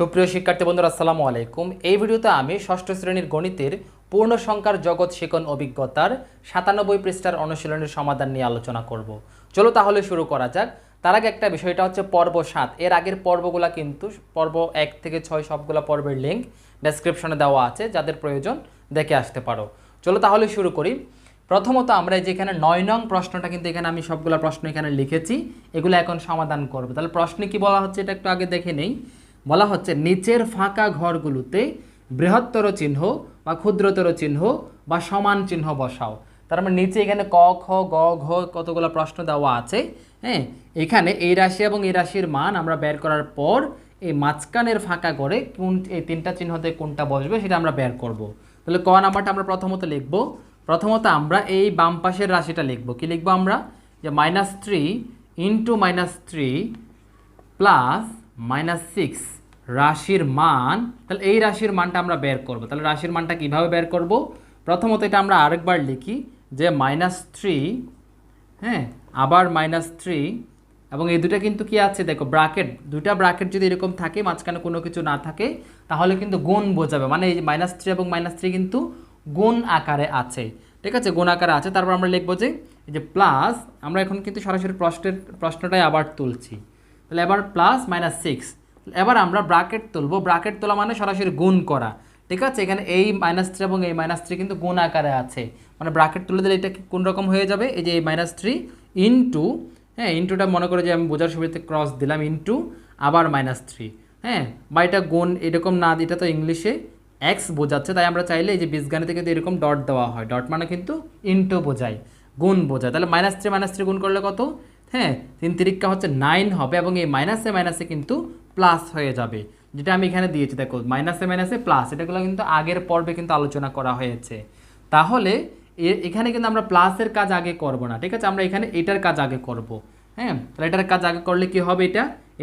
সুপ্রিয় শিক্ষার্থী বন্ধুরা আসসালামু আলাইকুম। এই ভিডিওতে আমি ষষ্ঠ শ্রেণীর গণিতের পূর্ণ সংখ্যার জগৎ শিখন অভিজ্ঞতার 97 পৃষ্ঠার অনুশীলনের সমাধান নিয়ে আলোচনা করব। চলো তাহলে শুরু করা যাক। তার আগে একটা বিষয়টা হচ্ছে পর্ব 7 এর আগের পর্বগুলো কিন্তু পর্ব 1 থেকে 6 সবগুলো পর্বের লিঙ্ক ডেসক্রিপশনে দেওয়া আছে, যাদের প্রয়োজন দেখে আসতে পারো। চলো তাহলে শুরু করি। প্রথমত আমরা যেখানে 9 নং প্রশ্নটা কিন্তু এখানে আমি সবগুলো প্রশ্ন এখানে লিখেছি, এগুলো এখন সমাধান করব। তাহলে প্রশ্নে কি বলা হচ্ছে এটা একটু আগে দেখে নেই। বলা হচ্ছে নিচের ফাঁকা ঘরগুলোতে বৃহত্তর চিহ্ন বা ক্ষুদ্রতর চিহ্ন বা সমান চিহ্ন বসাও। তার মানে নিচে এখানে ক খ গ ঘ কতগুলো প্রশ্ন দেওয়া আছে। হ্যাঁ, এখানে এই রাশি এবং এই রাশির মান আমরা বের করার পর এই মাঝখানের ফাঁকা ঘরে কোন এই তিনটা চিহ্নতে কোনটা বসবে সেটা আমরা বের করব। তাহলে ক নাম্বারটা আমরা প্রথমত লিখব। প্রথমত আমরা এই বাম পাশের রাশিটা লিখব। কি লিখব আমরা? যে -3 ইন্টু -3 প্লাস -6 রাশির মান। তাহলে এই রাশির মানটা আমরা বের করব। তাহলে রাশির মানটা কিভাবে বের করব? প্রথমত এটা আমরা আরেকবার লিখি যে -3, হ্যাঁ, আবার -3 এবং এই দুটো কিন্তু কি আছে দেখো ব্র্যাকেট, দুইটা ব্র্যাকেট যদি এরকম থাকে মাঝখানে কোনো কিছু না থাকে তাহলে কিন্তু গুণ বোঝাবে। মানে এই -3 এবং -3 কিন্তু গুণ আকারে আছে, ঠিক আছে, গুণ আকারে আছে। তারপর আমরা লিখবো যে এই যে প্লাস, আমরা এখন কিন্তু সরাসরি প্রশ্নটাই আবার তুলছি। তাহলে এবার প্লাস -6, এবার আমরা ব্র্যাকেট তুলব। ব্র্যাকেট তোলা মানে সরাসরি গুণ করা, ঠিক আছে। এখানে এই -3 এবং এই -3 কিন্তু গুণ আকারে আছে, মানে ব্র্যাকেট তুলে দিলে এটা কোন রকম হয়ে যাবে? এই যে এই -3 ইন্টু, হ্যাঁ, ইন্টুটা মনে করে যে আমি বোঝার সুবিধাতে ক্রস দিলাম, ইন্টু আবার -3, হ্যাঁ, বা এটা গুণ এরকম না, এটা তো ইংলিশে এক্স বোঝাচ্ছে, তাই আমরা চাইলে এই যে বীজগণিতে কিন্তু এরকম ডট দেওয়া হয়। ডট মানে কিন্তু ইন্টু বোঝায়, গুণ বোঝায়। তাহলে -3 গুণ করলে কত? হ্যাঁ, 3 তিরিকা হচ্ছে 9 হবে এবং এই মাইনাসে মাইনাসে কিন্তু প্লাস হয়ে যাবে, যেটা আমি এখানে দিয়েছি দেখো, মাইনাসে মাইনাসে প্লাস। এটাগুলো কিন্তু আগের পর্বে কিন্তু আলোচনা করা হয়েছে। তাহলে এখানে কিন্তু আমরা প্লাসের কাজ আগে করব না, ঠিক আছে, আমরা এখানে এটার কাজ আগে করব। হ্যাঁ, তাহলে এটার কাজ আগে করলে কি হবে?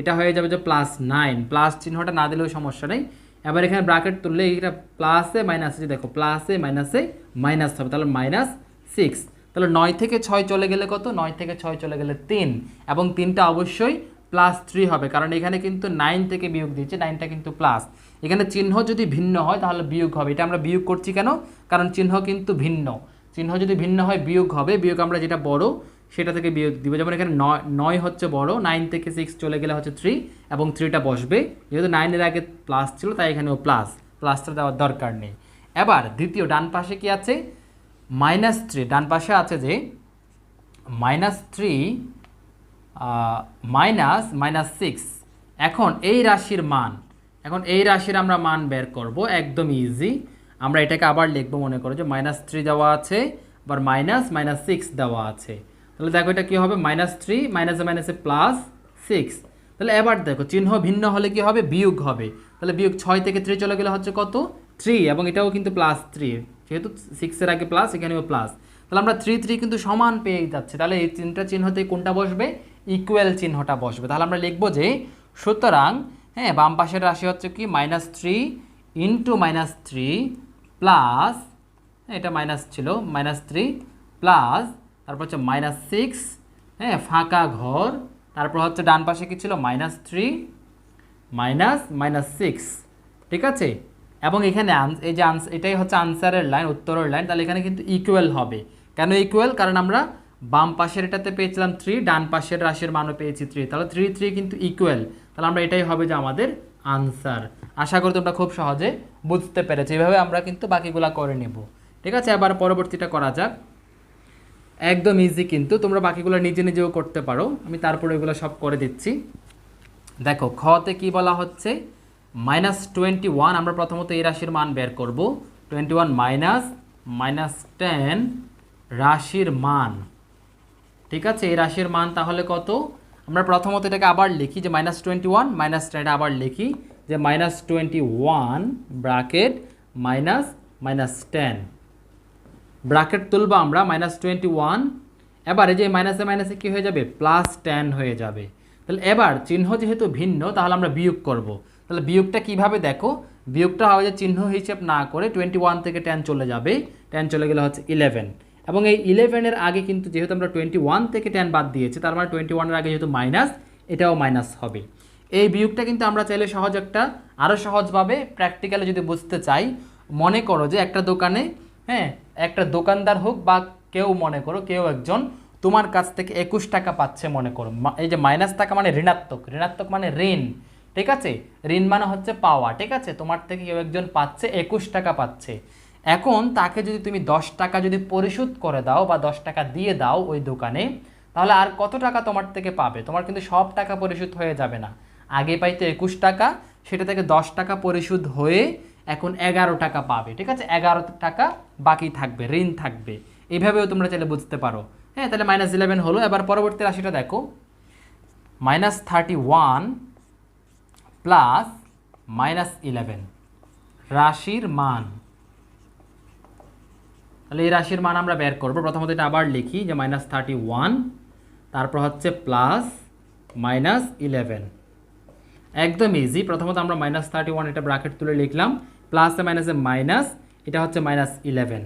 এটা হয়ে যাবে যে +9, প্লাস চিহ্নটা না দিলেও সমস্যা নেই। এবার এখানে ব্র্যাকেট তুললে এটা প্লাসে মাইনাসে, দেখো প্লাসে মাইনাসে মাইনাস হবে, তাহলে -6। তাহলে 9 থেকে 6 চলে গেলে কত? 9 থেকে 6 চলে গেলে 3, এবং 3টা অবশ্যই +3 হবে, কারণ এখানে কিন্তু 9 থেকে বিয়োগ দিয়েছে, 9টা কিন্তু প্লাস। এখানে চিহ্ন যদি ভিন্ন হয় তাহলে বিয়োগ হবে। এটা আমরা বিয়োগ করছি কেন? কারণ চিহ্ন কিন্তু ভিন্ন। চিহ্ন যদি ভিন্ন হয় বিয়োগ হবে। বিয়োগ আমরা যেটা বড় সেটা থেকে বিয়োগ দিব। যেমন এখানে 9 হচ্ছে বড়, 9 থেকে 6 চলে গেলে হচ্ছে 3 এবং 3টা বসবে। যেহেতু 9-এর আগে প্লাস ছিল তাই এখানেও প্লাসটা দেওয়ার দরকার নেই। এবার দ্বিতীয় ডান পাশে কি আছে? -3। ডান পাশে আছে যে -3 -6। এখন এই রাশির মান, এখন এই রাশির আমরা মান বের করব, একদম ইজি। আমরা এটাকে আবার লিখবো, মনে করো যে -3 দেওয়া আছে, আবার -6 দেওয়া আছে। তাহলে দেখো এটা কি হবে? -3 মাইনাসে মাইনাসে +6। তাহলে এবার দেখো চিহ্ন ভিন্ন হলে কি হবে? বিয়োগ হবে। তাহলে বিয়োগ 6 থেকে 3 চলে গেলে হচ্ছে কত? 3, এবং এটাও কিন্তু +3, যেহেতু 6-এর আগে প্লাস এখানেও প্লাস। তাহলে আমরা 3 কিন্তু সমান পেয়ে যাচ্ছে। তাহলে এই তিনটা চিহ্নতে কোনটা বসবে? ইকুয়াল চিহ্নটা বসবে। তাহলে আমরা লিখবো যে সুতরাং, হ্যাঁ, বাম পাশের রাশি হচ্ছে কি -3 ইন্টু -3 প্লাস, এটা মাইনাস ছিল, -3 প্লাস, তারপর হচ্ছে -6, হ্যাঁ, ফাঁকা ঘর, তারপর হচ্ছে ডান পাশে কি ছিল? -3 -6, ঠিক আছে। এবং এখানে এই যে এটাই হচ্ছে আনসারের লাইন, উত্তরের লাইন। তাহলে এখানে কিন্তু ইকুয়াল হবে। কেন ইকুয়াল? কারণ আমরা বাম পাশের এটাতে পেয়েছিলাম 3, ডান পাশের রাশির মানও পেয়েছি 3, তাহলে 3 কিন্তু ইকুয়াল। তাহলে আমরা এটাই হবে যে আমাদের আনসার। আশা করি তোমরা খুব সহজে বুঝতে পেরেছো। এইভাবে আমরা কিন্তু বাকিগুলা করে নেব, ঠিক আছে। এবার পরবর্তীটা করা যাক। একদম ইজি, কিন্তু তোমরা বাকিগুলো নিজে নিজেও করতে পারো, আমি তারপরে এগুলো সব করে দিচ্ছি। দেখো খতে কি বলা হচ্ছে? -21। আমরা প্রথমত এই রাশির মান বের করব। 21 -10 রাশির মান, ঠিক আছে। এই রাশির মান তাহলে কত? আমরা প্রথমত এটাকে আবার লিখি যে -21 -10, এটা আবার লিখি যে -21 ব্র্যাকেট -10, ব্র্যাকেট তুলব আমরা -21। এবার এই যে মাইনাসে মাইনাসে কী হয়ে যাবে? +10 হয়ে যাবে। তাহলে এবার চিহ্ন যেহেতু ভিন্ন তাহলে আমরা বিয়োগ করব। তাহলে বিয়োগটা কিভাবে? দেখো বিয়োগটা হবে যে চিহ্ন হিসেব না করে 21 থেকে 10 চলে যাবে, 10 চলে গেলে হচ্ছে 11, এবং এই 11-এর আগে কিন্তু যেহেতু আমরা 21 থেকে 10 বাদ দিয়েছি, তার মানে 21-এর আগে যেহেতু মাইনাস, এটাও মাইনাস হবে। এই বিয়োগটা কিন্তু আমরা চাইলে সহজ একটা আরও সহজভাবে প্র্যাকটিক্যালি যদি বুঝতে চাই, মনে করো যে একটা দোকানে, হ্যাঁ, একটা দোকানদার হোক বা কেউ, মনে করো কেউ একজন তোমার কাছ থেকে 21 টাকা পাচ্ছে, মনে করো। এই যে মাইনাস টাকা মানে ঋণাত্মক, ঋণাত্মক মানে ঋণ, ঠিক আছে, ঋণ মানে হচ্ছে পাওয়া, ঠিক আছে। তোমার থেকে কেউ একজন পাচ্ছে 21 টাকা পাচ্ছে। এখন তাকে যদি তুমি 10 টাকা যদি পরিশোধ করে দাও বা 10 টাকা দিয়ে দাও ওই দোকানে, তাহলে আর কত টাকা তোমার থেকে পাবে? তোমার কিন্তু সব টাকা পরিশোধ হয়ে যাবে না। আগে পাইতো 21 টাকা, সেটা থেকে 10 টাকা পরিশোধ হয়ে এখন 11 টাকা পাবে, ঠিক আছে। 11 টাকা বাকি থাকবে, ঋণ থাকবে। এইভাবেও তোমরা চাইলে বুঝতে পারো। হ্যাঁ, তাহলে -11 হলো। এবার পরবর্তী রাশিটা দেখো, -31 প্লাস -11 রাশির মান। তাহলে এই রাশির মান আমরা বের করবো। প্রথমত এটা আবার লিখি যে -31, তারপর হচ্ছে প্লাস -11। একদম ইজি। প্রথমত আমরা -31 এটা ব্র্যাকেট তুলে লিখলাম, প্লাসে মাইনাসে মাইনাস, এটা হচ্ছে -11।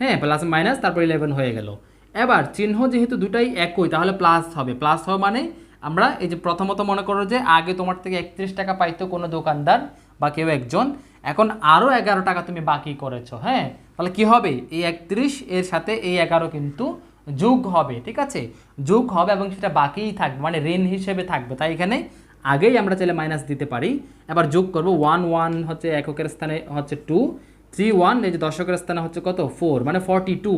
হ্যাঁ, প্লাস মাইনাস তারপর 11 হয়ে গেল। এবার চিহ্ন যেহেতু দুটাই একই, তাহলে প্লাস হবে। প্লাস হবে মানে আমরা এই যে প্রথমত মনে করো যে আগে তোমার থেকে 31 টাকা পাইতো কোনো দোকানদার বা কেউ একজন, এখন আরও 11 টাকা তুমি বাকি করেছো। হ্যাঁ, তাহলে কি হবে? এই 31 এর সাথে এই 11 কিন্তু যোগ হবে, ঠিক আছে, যোগ হবে এবং সেটা বাকিই থাকবে, মানে ঋণ হিসেবে থাকবে। তাই এখানে আগেই আমরা চাইলে মাইনাস দিতে পারি। এবার যোগ করব, 1 1 হচ্ছে এককের স্থানে হচ্ছে 2, 3 1 এই যে দশকের স্থানে হচ্ছে কত 4, মানে 42,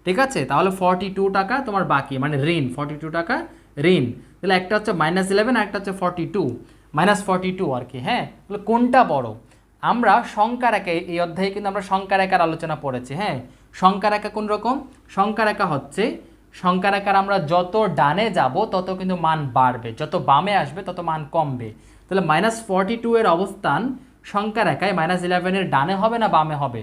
ঠিক আছে। তাহলে 42 টাকা তোমার বাকি, মানে ঋণ, 42 টাকা ঋণ। তাহলে একটা হচ্ছে -11 আর একটা হচ্ছে 42, -42 আর কি। হ্যাঁ, তাহলে কোনটা বড়? আমরা সংখ্যা রেখা, এই অধ্যায়ে কিন্তু আমরা সংখ্যা রেখার আলোচনা পড়েছি। হ্যাঁ, সংখ্যা রেখা কোন রকম? সংখ্যা রেখা হচ্ছে, সংখ্যা রেখার আমরা যত ডানে যাব তত কিন্তু মান বাড়বে, যত বামে আসবে তত মান কমবে। তাহলে -42 এর অবস্থান সংখ্যা রেখায় -11 এর ডানে হবে না বামে হবে?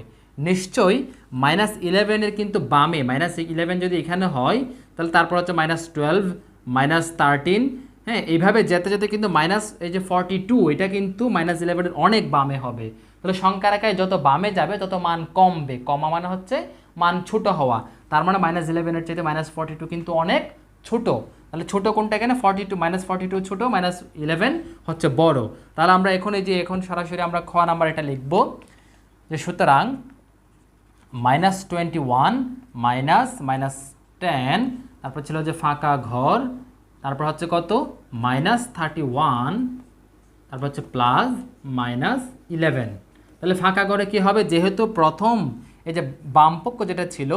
নিশ্চয়ই -11 এর কিন্তু বামে। -11 যদি এখানে হয় তাহলে তারপর হচ্ছে -12, -13, হ্যাঁ, এইভাবে যেতে যেতে কিন্তু এই যে 42 এটা কিন্তু -11 এর অনেক বামে হবে। তাহলে সংখ্যা রেখায় যত বামে যাবে তত মান কমবে। কমা মানে হচ্ছে মান ছোট হওয়া, তার মানে -11 এর চাইতে -42 কিন্তু অনেক ছোট। তাহলে ছোট কোনটা? এখানে 42, -42 ছোট, -11 হচ্ছে বড়। তাহলে আমরা এখন এই যে এখন সরাসরি আমরা খ নাম্বার এটা লিখব যে সুতরাং -21 -10, তারপর ছিল যে ফাঁকা ঘর, তারপর হচ্ছে কত -31, তারপর হচ্ছে প্লাস -11। তাহলে ফাঁকা ঘরে কি হবে? যেহেতু প্রথম এই যে বামপক্ষ যেটা ছিল,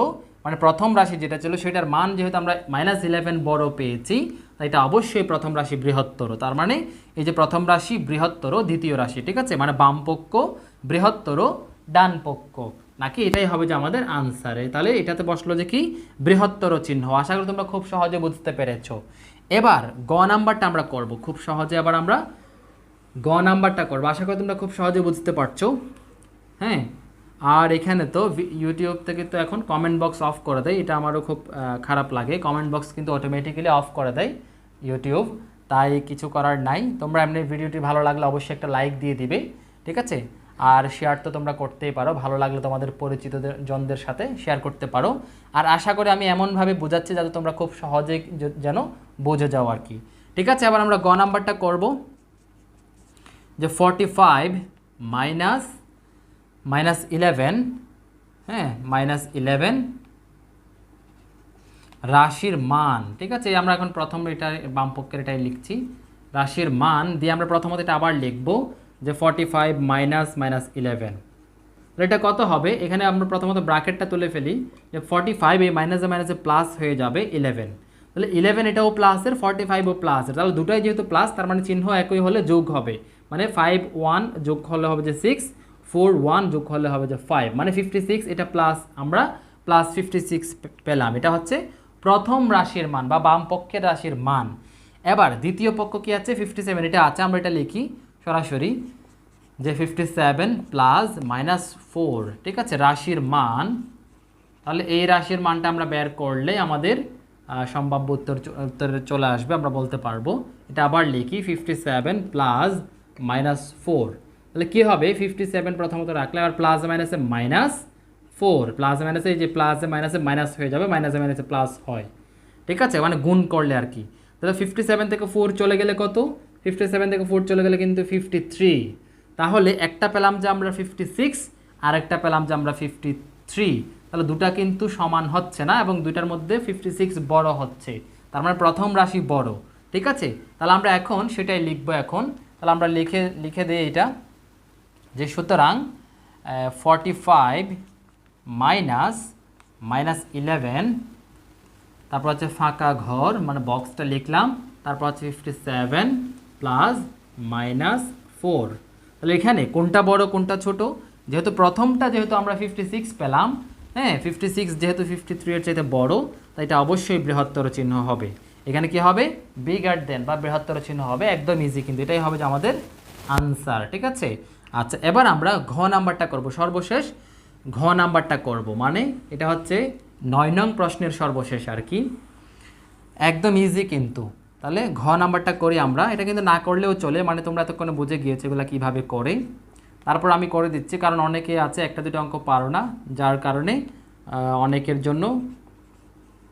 মানে প্রথম রাশি যেটা ছিল সেটার মান যেহেতু আমরা -11 বড় পেয়েছি, তাই এটা অবশ্যই প্রথম রাশি বৃহত্তর। তার মানে এই যে প্রথম রাশি বৃহত্তর দ্বিতীয় রাশি, ঠিক আছে, মানে বামপক্ষ বৃহত্তর ডান পক্ষ, নাকি এটাই হবে যে আমাদের আনসারে। তাহলে এটাতে বসলো যে কি বৃহত্তর চিহ্ন। আশা করি তোমরা খুব সহজে বুঝতে পেরেছো। এবার গ নাম্বারটা আমরা করব খুব সহজে। আবার আমরা গ নাম্বারটা করবো, আশা করি তোমরা খুব সহজে বুঝতে পারছো। হ্যাঁ, আর এখানে তো ইউটিউব থেকে তো এখন কমেন্ট বক্স অফ করে দেয়, এটা আমারও খুব খারাপ লাগে। কমেন্ট বক্স কিন্তু অটোমেটিক্যালি অফ করে দেয় ইউটিউব, তাই কিছু করার নাই। তোমরা এমনি ভিডিওটি ভালো লাগলে অবশ্যই একটা লাইক দিয়ে দিবে, ঠিক আছে। আর শেয়ার তো তোমরা করতেই পারো, ভালো লাগলে তোমাদের পরিচিত জনদের সাথে শেয়ার করতে পারো। আর আশা করি আমি এমনভাবে বোঝাচ্ছি যাতে তোমরা খুব সহজে যেন বুঝে যাও আর কি, ঠিক আছে। আবার আমরা গ নাম্বারটা করব যে 45 -11, হ্যাঁ, -11 রাশির মান, ঠিক আছে। আমরা এখন প্রথম এটা বামপক্ষের এটাই লিখছি, রাশির মান দিয়ে আমরা প্রথমত এটা আবার লিখব যে 45 -11। এটা কত হবে? এখানে আমরা প্রথমত ব্র্যাকেটটা তুলে ফেলি যে 45 এই মাইনাসে মাইনাসে প্লাস হয়ে যাবে 11। তাহলে 11 এটাও প্লাসের, 45ও প্লাসের, তাহলে দুটাই যেহেতু প্লাস তার মানে চিহ্ন একই হলে যোগ হবে, মানে 5 1 যোগ হলে হবে যে 6, 4 1 যোগ হলে হবে যে 5, মানে 56। এটা প্লাস, আমরা প্লাস 56 পেলাম। এটা হচ্ছে প্রথম রাশির মান বা বাম পক্ষের রাশির মান। এবার দ্বিতীয় পক্ষ কি আছে? 57, এটা আছে, আমরা এটা লিখি সরাসরি যে 57 প্লাস -4, ঠিক আছে, রাশির মান। তাহলে এই রাশির মানটা আমরা বের করলে আমাদের সম্ভাব্য উত্তরে চলে আসবে, আমরা বলতে পারবো। এটা আবার লিখি 57 প্লাস -4। তাহলে কী হবে? 57 প্রথমত রাখলে আর প্লাস মাইনাসে -4, প্লাস মাইনাসে এই যে প্লাসে মাইনাসে মাইনাস হয়ে যাবে, মাইনাসে মাইনাসে প্লাস হয়, ঠিক আছে, মানে গুণ করলে আর কি। তাহলে 57 থেকে 4 চলে গেলে কত? 57 থেকে 4 চলে গেলে কিন্তু 53। তাহলে একটা পেলাম যে আমরা 56, আর একটা পেলাম যে আমরা 53। তাহলে দুটা কিন্তু সমান হচ্ছে না, এবং দুইটার মধ্যে 56 বড় হচ্ছে, তার মানে প্রথম রাশি বড়। ঠিক আছে, তাহলে আমরা এখন সেটাই লিখবো। এখন তাহলে আমরা লিখে দিই এটা, যে সুতরাং 45 মাইনাস 11, তারপর হচ্ছে ফাঁকা ঘর মানে বক্সটা লিখলাম, তারপর হচ্ছে 57 প্লাস -4। তাহলে এখানে কোনটা বড় কোনটা ছোট? যেহেতু প্রথমটা যেহেতু আমরা 56 পেলাম, হ্যাঁ 56 যেহেতু 53 এর চাইতে বড়, তাই এটা অবশ্যই বৃহত্তর চিহ্ন হবে। এখানে কি হবে? বিগার দেন বা বৃহত্তর চিহ্ন হবে। একদম ইজি, কিন্তু এটাই হবে যে আমাদের আনসার। ঠিক আছে, আচ্ছা এবার আমরা ঘ নাম্বারটা করব, সর্বশেষ ঘ নাম্বারটা করব, মানে এটা হচ্ছে 9 নং প্রশ্নের সর্বশেষ আর কি, একদম ইজি কিন্তু। তাহলে ঘ নাম্বারটা করি আমরা, এটা কিন্তু না করলেও চলে, মানে তোমরা এতক্ষণে বুঝে গিয়েছো এগুলো কীভাবে করে। তারপর আমি করে দিচ্ছি, কারণ অনেকে আছে একটা দুটো অঙ্ক পারো না, যার কারণে অনেকের জন্য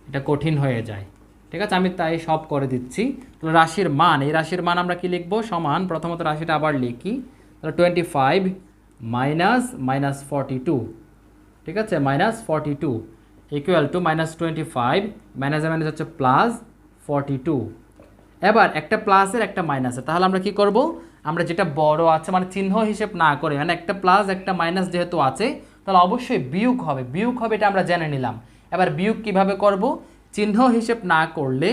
এটা কঠিন হয়ে যায়। ঠিক আছে, আমি তাই সব করে দিচ্ছি। তাহলে রাশির মান, এই রাশির মান আমরা কি লিখবো? সমান, প্রথমত রাশিটা আবার লিখি, তাহলে 25 মাইনাস 42। ঠিক আছে, -42 ইকুয়াল টু -25, মাইনাস হচ্ছে +42। এবার একটা প্লাসের একটা মাইনাসের, তাহলে আমরা কি করব? আমরা যেটা বড় আছে মানে চিহ্ন হিসেব না করে, মানে একটা প্লাস একটা মাইনাস যেহেতু আছে, তাহলে অবশ্যই বিয়োগ হবে। বিয়োগ হবে এটা আমরা জেনে নিলাম। এবার বিয়োগ কিভাবে করব? চিহ্ন হিসেব না করলে,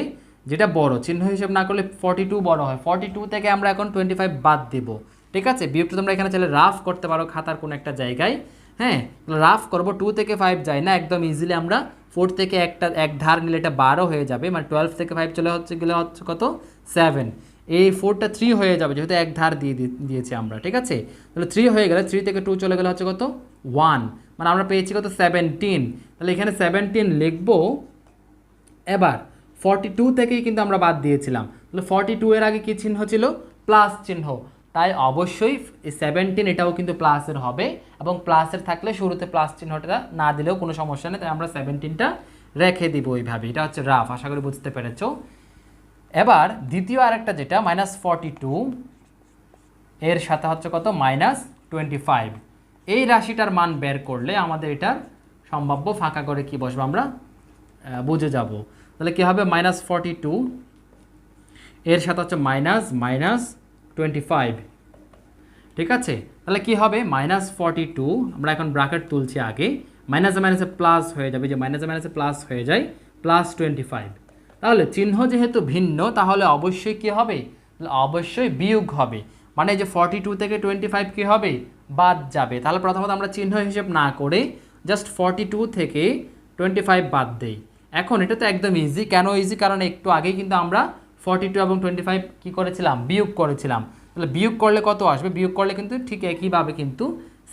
যেটা বড় চিহ্ন হিসেব না করলে 42 বড় হয়। 42 থেকে আমরা এখন 25 বাদ দেব। ঠিক আছে, বিয়োগটা তোমরা এখানে চাইলে রাফ করতে পারো খাতার কোনো একটা জায়গায়। হ্যাঁ, রাফ করব, 2 থেকে 5 যায় না, একদম ইজিলি আমরা 4 থেকে এক ধার নিলে এটা 12 হয়ে যাবে, মানে 12 থেকে 5 চলে গেলে হচ্ছে কত? 7। এই 4টা 3 হয়ে যাবে, যেহেতু এক ধার দিয়েছি আমরা। ঠিক আছে, তাহলে 3 হয়ে গেলে 3 থেকে 2 চলে গেলে হচ্ছে কত? 1, মানে আমরা পেয়েছি কত? 17। তাহলে এখানে 17 লিখবো। এবার 42 থেকেই কিন্তু আমরা বাদ দিয়েছিলাম, তাহলে 42 এর আগে কী চিহ্ন ছিল? প্লাস চিহ্ন, তাই অবশ্যই 17 এটাও কিন্তু প্লাসের হবে, এবং প্লাসের থাকলে শুরুতে প্লাস চিহ্নটা না দিলেও কোনো সমস্যা নেই, তাই আমরা 17টা রেখে দিব ওইভাবে। এটা হচ্ছে রাফ, আশা করি বুঝতে পেরেছো। এবার দ্বিতীয় আরেকটা যেটা -42 এর সাথে হচ্ছে কত? -25। এই রাশিটার মান বের করলে আমাদের এটার সম্ভাব্য ফাঁকা করে কি বসবে আমরা বুঝে যাব। তাহলে কী হবে? -42 এর সাথে হচ্ছে -25। ঠিক আছে, তাহলে কি হবে? -42, আমরা এখন ব্র্যাকেট তুলছি আগে, মাইনাসে মাইনাসে প্লাস হয়ে যাবে, যে মাইনাসে মাইনাসে প্লাস হয়ে যায়, +25। তাহলে চিহ্ন যেহেতু ভিন্ন, তাহলে অবশ্যই কি হবে? অবশ্যই বিয়োগ হবে, মানে যে 42 থেকে 25 কি হবে? বাদ যাবে। তাহলে প্রথমত আমরা চিহ্ন হিসেব না করে জাস্ট 42 থেকে 25 বাদ দেই। এখন এটা তো একদম ইজি। কেন ইজি? কারণ একটু আগেই কিন্তু আমরা 42 এবং 25 কী করেছিলাম? বিয়োগ করেছিলাম। তাহলে বিয়োগ করলে কত আসবে? বিয়োগ করলে কিন্তু ঠিক একইভাবে কিন্তু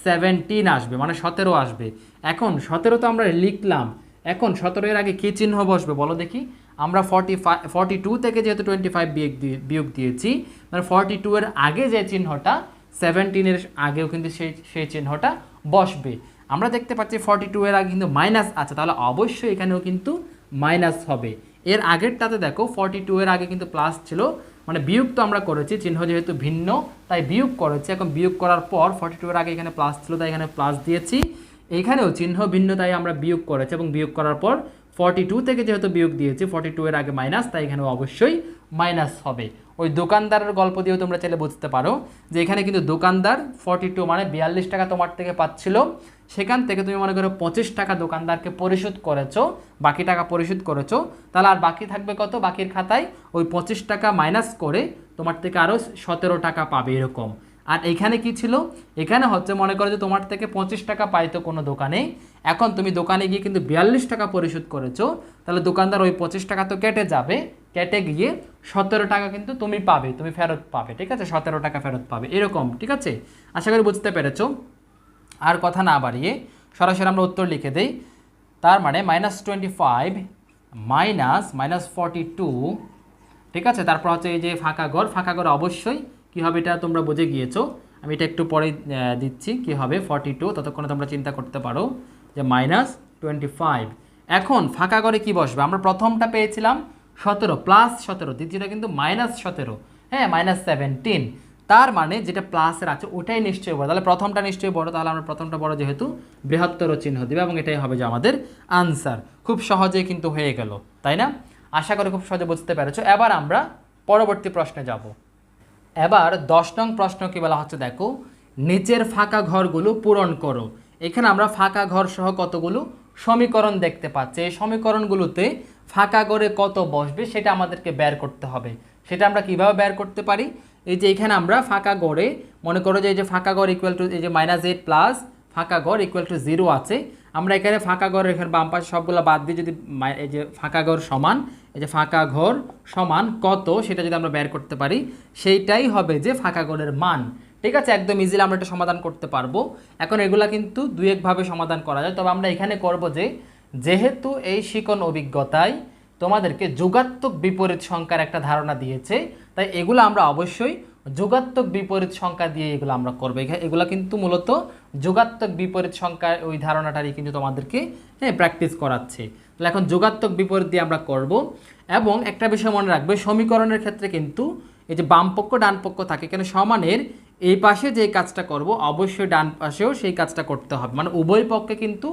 17 আসবে, মানে 17 আসবে। এখন 17 তো আমরা লিখলাম, এখন 17 এর আগে কী চিহ্ন বসবে বলো দেখি? আমরা 42 থেকে যেহেতু 25 বিয়োগ দিয়েছি, মানে 42 এর আগে যে চিহ্নটা 17 এর আগেও কিন্তু সেই চিহ্নটা বসবে। আমরা দেখতে পাচ্ছি 42 এর আগে কিন্তু মাইনাস আছে, তাহলে অবশ্যই এখানেও কিন্তু মাইনাস হবে। এর আগেরটাতে দেখো 42 এর আগে কিন্তু প্লাস ছিল, মানে বিয়োগ তো আমরা করেছি, চিহ্ন যেহেতু ভিন্ন তাই বিয়োগ করেছি। এখন বিয়োগ করার পর 42 এর আগে এখানে প্লাস ছিল তাই এখানে প্লাস দিয়েছি, এইখানেও চিহ্ন ভিন্ন তাই আমরা বিয়োগ করেছি, এবং বিয়োগ করার পর 42 থেকে যেহেতু বিয়োগ দিয়েছি, 42 এর আগে মাইনাস, তাই এখানে অবশ্যই মাইনাস হবে। ওই দোকানদারের গল্প দিয়েও তোমরা চাইলে বুঝতে পারো যে এখানে কিন্তু দোকানদার 42 মানে 42 টাকা তোমার থেকে পাচ্ছিল, সেখান থেকে তুমি মনে করো 25 টাকা দোকানদারকে পরিশোধ করেছো, বাকি টাকা পরিশোধ করেছো, তাহলে আর বাকি থাকবে কত? বাকির খাতায় ওই 25 টাকা মাইনাস করে তোমার থেকে আরও 17 টাকা পাবে এরকম। আর এখানে কি ছিল? এখানে হচ্ছে মনে করো যে তোমার থেকে 25 টাকা পাইতো কোনো দোকানে, এখন তুমি দোকানে গিয়ে কিন্তু 42 টাকা পরিশোধ করেছো, তাহলে দোকানদার ওই 25 টাকা তো কেটে যাবে, কেটে গিয়ে 17 টাকা কিন্তু তুমি পাবে, তুমি ফেরত পাবে। ঠিক আছে, 17 টাকা ফেরত পাবে এরকম। ঠিক আছে, আশা করি বুঝতে পেরেছো। আর কথা না বাড়িয়ে সরাসরি আমরা উত্তর লিখে দেই। তার মানে -25 -42। ঠিক আছে, তারপর হচ্ছে এই যে ফাঁকা ঘর অবশ্যই কী হবে এটা তোমরা বুঝে গিয়েছো, আমি এটা একটু পরে দিচ্ছি কী হবে 42, ততক্ষণে তোমরা চিন্তা করতে পারো যে -25। এখন ফাঁকা ঘরে কি বসবে? আমরা প্রথমটা পেয়েছিলাম 17 +17, দ্বিতীয়টা কিন্তু -17, হ্যাঁ -17, তার মানে যেটা প্লাসের আছে ওটাই নিশ্চয়ই বড়, তাহলে প্রথমটা নিশ্চয়ই বড়, তাহলে আমরা প্রথমটা বড় যেহেতু বৃহত্তর চিহ্ন দেবে এবং এটাই হবে যে আমাদের আনসার। খুব সহজেই কিন্তু হয়ে গেল, তাই না? আশা করি খুব সহজে বুঝতে পেরেছো। এবার আমরা পরবর্তী প্রশ্নে যাব। এবার 10 নং প্রশ্ন কি বলা হচ্ছে দেখো, নিচের ফাঁকা ঘরগুলো পূরণ করো। এখানে আমরা ফাঁকা ঘর সহ কতগুলো সমীকরণ দেখতে পাচ্ছি, এই সমীকরণগুলোতে ফাঁকা ঘরে কত বসবে সেটা আমাদেরকে বের করতে হবে। সেটা আমরা কিভাবে বের করতে পারি, এই যে এখানে আমরা ফাঁকা ঘরে মনে করো যে এই যে ফাঁকা ঘর ইকুয়াল টু এই যে -8 প্লাস ফাঁকা ঘর ইকুয়াল টু 0 আছে। আমরা এখানে ফাঁকা ঘরের এখানে বাম পাশে সবগুলো বাদ দিয়ে যদি এই যে ফাঁকা ঘর সমান এই যে ফাঁকা ঘর সমান কত সেটা যদি আমরা বের করতে পারি, সেইটাই হবে যে ফাঁকা ঘরের মান। ঠিক আছে, একদম ইজিলি আমরা এটা সমাধান করতে পারবো। এখন এগুলা কিন্তু দুই একভাবে সমাধান করা যায়, তবে আমরা এখানে করব যে যেহেতু এই শিকন অভিজ্ঞতায় তোমাদেরকে যোগাত্মক বিপরীত সংখ্যার একটা ধারণা দিয়েছে, তাই এগুলো আমরা অবশ্যই যোগাত্মক বিপরীত সংখ্যা দিয়ে এগুলো আমরা করবো। এগুলো কিন্তু মূলত যোগাত্মক বিপরীত সংখ্যার ওই ধারণাটারই কিন্তু তোমাদেরকে প্র্যাকটিস করাচ্ছে। তাহলে এখন যোগাত্মক বিপরীত দিয়ে আমরা করব। এবং একটা বিষয় মনে রাখবে, সমীকরণের ক্ষেত্রে কিন্তু এই যে বাম পক্ষ ডান পক্ষ থাকে, কেন সমানের এই পাশে যে কাজটা করব অবশ্যই ডান পাশেও সেই কাজটা করতে হবে, মানে উভয় পক্ষে কিন্তু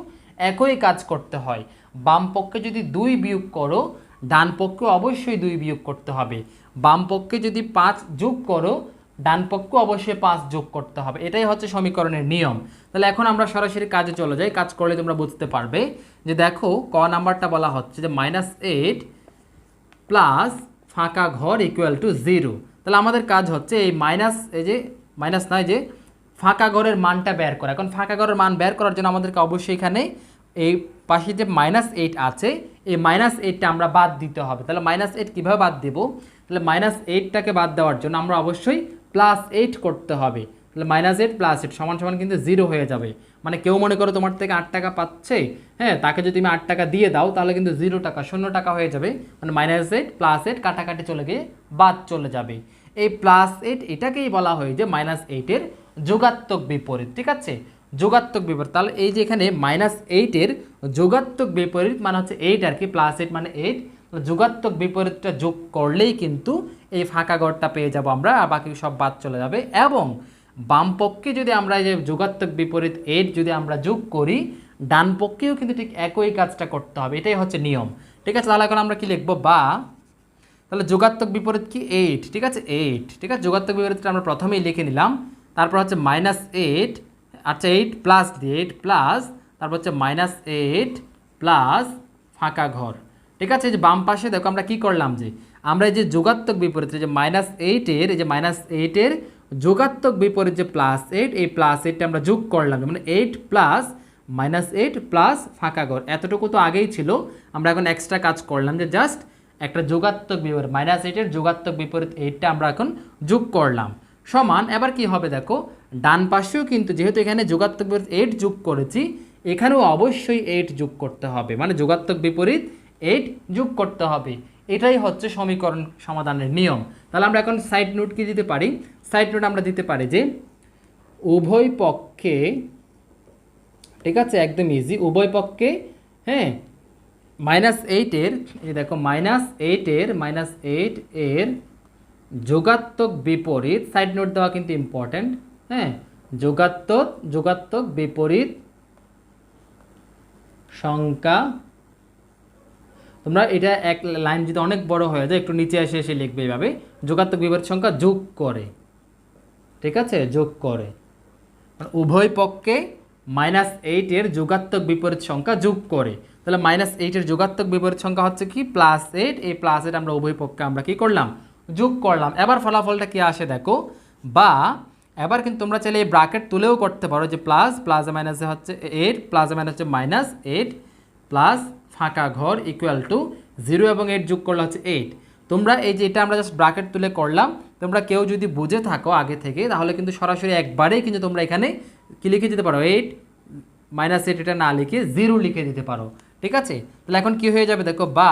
একই কাজ করতে হয়। বাম পক্ষে যদি 2 বিয়োগ করো, ডান পক্ষে অবশ্যই 2 বিয়োগ করতে হবে। বাম পক্ষে যদি 5 যোগ করো, ডান পক্ষে অবশ্যই 5 যোগ করতে হবে। এটাই হচ্ছে সমীকরণের নিয়ম। তাহলে এখন আমরা সরাসরি কাজে চলে যাই, কাজ করলে তোমরা বুঝতে পারবে। যে দেখো ক নাম্বারটা বলা হচ্ছে যে -8 প্লাস ফাঁকা ঘর ইকুয়াল টু 0। তাহলে আমাদের কাজ হচ্ছে এই এই যে মাইনাস নয় যে ফাঁকা ঘরের মানটা বের করা। এখন ফাঁকা ঘরের মান বের করার জন্য আমাদেরকে অবশ্যই এখানে এই পাশে যে -8 আছে এই -8টা আমরা বাদ দিতে হবে। তাহলে -8 কীভাবে বাদ দেব, তাহলে -8টাকে বাদ দেওয়ার জন্য আমরা অবশ্যই +8 করতে হবে। তাহলে -8 + 8 সমান সমান কিন্তু 0 হয়ে যাবে। মানে কেউ মনে করো তোমার থেকে 8 টাকা পাচ্ছে, হ্যাঁ, তাকে যদি তুমি 8 টাকা দিয়ে দাও তাহলে কিন্তু 0 টাকা 0 টাকা হয়ে যাবে। মানে -8 + 8 কাটাকাটি চলে গিয়ে বাদ চলে যাবে। এই +8 এটাকেই বলা হয় যে -8-এর যোগাত্মক বিপরীত। ঠিক আছে, যোগাত্মক বিপরীত। তাহলে এই যে এখানে -8-এর যোগাত্মক বিপরীত মানে হচ্ছে 8 আর কি, +8 মানে 8। যোগাত্মক বিপরীতটা যোগ করলেই কিন্তু এই ফাঁকা ঘরটা পেয়ে যাব আমরা, আর বাকি সব বাদ চলে যাবে। এবং বাম পক্ষে যদি আমরা এই যে যোগাত্মক বিপরীত 8 যদি আমরা যোগ করি, ডান পক্ষেও কিন্তু ঠিক একই কাজটা করতে হবে। এটাই হচ্ছে নিয়ম। ঠিক আছে, তাহলে এখন আমরা কি লিখবো, বা তাহলে যোগাত্মক বিপরীত কি 8। ঠিক আছে, 8। ঠিক আছে, যোগাত্মক বিপরীতটা আমরা প্রথমেই লিখে নিলাম। তারপর হচ্ছে -8, আচ্ছা 8 প্লাস দিয়ে 8 প্লাস তারপর হচ্ছে -8 প্লাস ফাঁকা ঘর। ঠিক আছে, এই যে বাম পাশে দেখো আমরা কি করলাম, যে আমরা এই যে যোগাত্মক বিপরীত যে -8-এর এই যে -8-এর যোগাত্মক বিপরীত যে +8, এই +8টা আমরা যোগ করলাম, মানে 8 প্লাস -8 প্লাস ফাঁকা ঘর। এতটুকু তো আগেই ছিল, আমরা এখন এক্সট্রা কাজ করলাম যে জাস্ট একটা যোগাত্মক বিপরীত -8-এর যোগাত্মক বিপরীত 8টা আমরা এখন যোগ করলাম সমান। এবার কি হবে দেখো, ডান পাশেও কিন্তু যেহেতু এখানে যোগাত্মক বিপরীত 8 যোগ করেছি, এখানেও অবশ্যই 8 যোগ করতে হবে, মানে যোগাত্মক বিপরীত 8 যোগ করতে হবে। এটাই হচ্ছে সমীকরণ সমাধানের নিয়ম। তাহলে আমরা এখন সাইড নোট কি দিতে পারি, সাইড নোট আমরা দিতে পারি যে উভয় পক্ষে, ঠিক আছে একদম ইজি, উভয় পক্ষে হ্যাঁ -8-এর এই দেখো -8 এর যোগাত্মক বিপরীত, সাইড নোট দেওয়া কিন্তু ইম্পর্টেন্ট, হ্যাঁ, যোগাত্মক বিপরীত সংখ্যা। তোমরা এটা এক লাইন যদি অনেক বড় হয়ে যায় একটু নিচে এসে এসে লিখবে এইভাবে, যোগাত্মক বিপরীত সংখ্যা যোগ করে। ঠিক আছে, যোগ করে, উভয় পক্ষে -8-এর যোগাত্মক বিপরীত সংখ্যা যোগ করে। তাহলে -8-এর যোগাত্মক বিপরীত সংখ্যা হচ্ছে কি +8, এই +8 আমরা উভয় পক্ষে আমরা কি করলাম, যোগ করলাম। এবার ফলাফলটা কি আসে দেখো, বা এবার কিন্তু তোমরা চাইলে এই ব্র্যাকেট তুলেও করতে পারো, যে প্লাস মাইনাসে হচ্ছে 8 প্লাস মাইনাস হচ্ছে -8 প্লাস ফাঁকা ঘর ইকুয়াল টু 0 এবং 8 যোগ করলে হচ্ছে 8। তোমরা এই যে এটা আমরা জাস্ট ব্র্যাকেট তুলে করলাম, তোমরা কেউ যদি বুঝে থাকো আগে থেকে তাহলে কিন্তু সরাসরি একবারেই কিন্তু তোমরা এখানে কি লিখে দিতে পারো, 8 -8 এটা না লিখে 0 লিখে দিতে পারো। ঠিক আছে, তাহলে এখন কি হয়ে যাবে দেখো, বা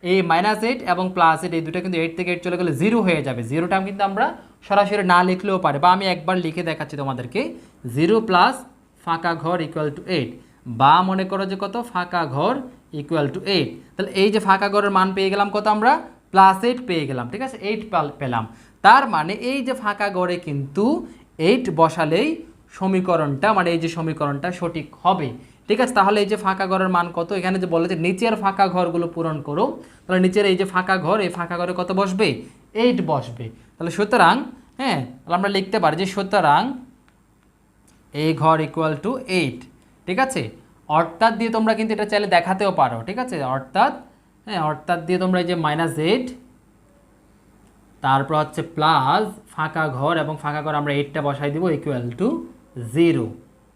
এই -8 এবং +8 এই দুটো কিন্তু 8 থেকে 8 চলে গেলে 0 হয়ে যাবে। 0টা কিন্তু আমরা সরাসরি না লিখলেও পারে, বা আমি একবার লিখে দেখাচ্ছি তোমাদেরকে, 0 প্লাস ফাঁকা ঘর ইকুয়াল টু 8, বা মনে করো যে কত, ফাঁকা ঘর ইকুয়াল টু 8। তাহলে এই যে ফাঁকা ঘরের মান পেয়ে গেলাম কত, আমরা +8 পেয়ে গেলাম। ঠিক আছে, 8 পেলাম। তার মানে এই যে ফাঁকা ঘরে কিন্তু 8 বসালেই সমীকরণটা মানে এই যে সমীকরণটা সঠিক হবে। ঠিক আছে, তাহলে এই যে ফাঁকা ঘরের মান কত, এখানে যে বলে যে নিচের ফাঁকা ঘরগুলো পূরণ করো, তাহলে নিচের এই যে ফাঁকা ঘর, এই ফাঁকা ঘরে কত বসবে, 8 বসবে। তাহলে সুতরাং হ্যাঁ, তাহলে আমরা লিখতে পারি যে সুতরাং এই ঘর ইকুয়াল টু 8। ঠিক আছে, অর্থাৎ দিয়ে তোমরা কিন্তু এটা চাইলে দেখাতেও পারো। ঠিক আছে, অর্থাৎ হ্যাঁ, অর্থাৎ দিয়ে তোমরা এই যে -8, তারপর হচ্ছে প্লাস ফাঁকা ঘর, এবং ফাঁকা ঘর আমরা 8টা বসাই দিব ইকুয়াল টু 0।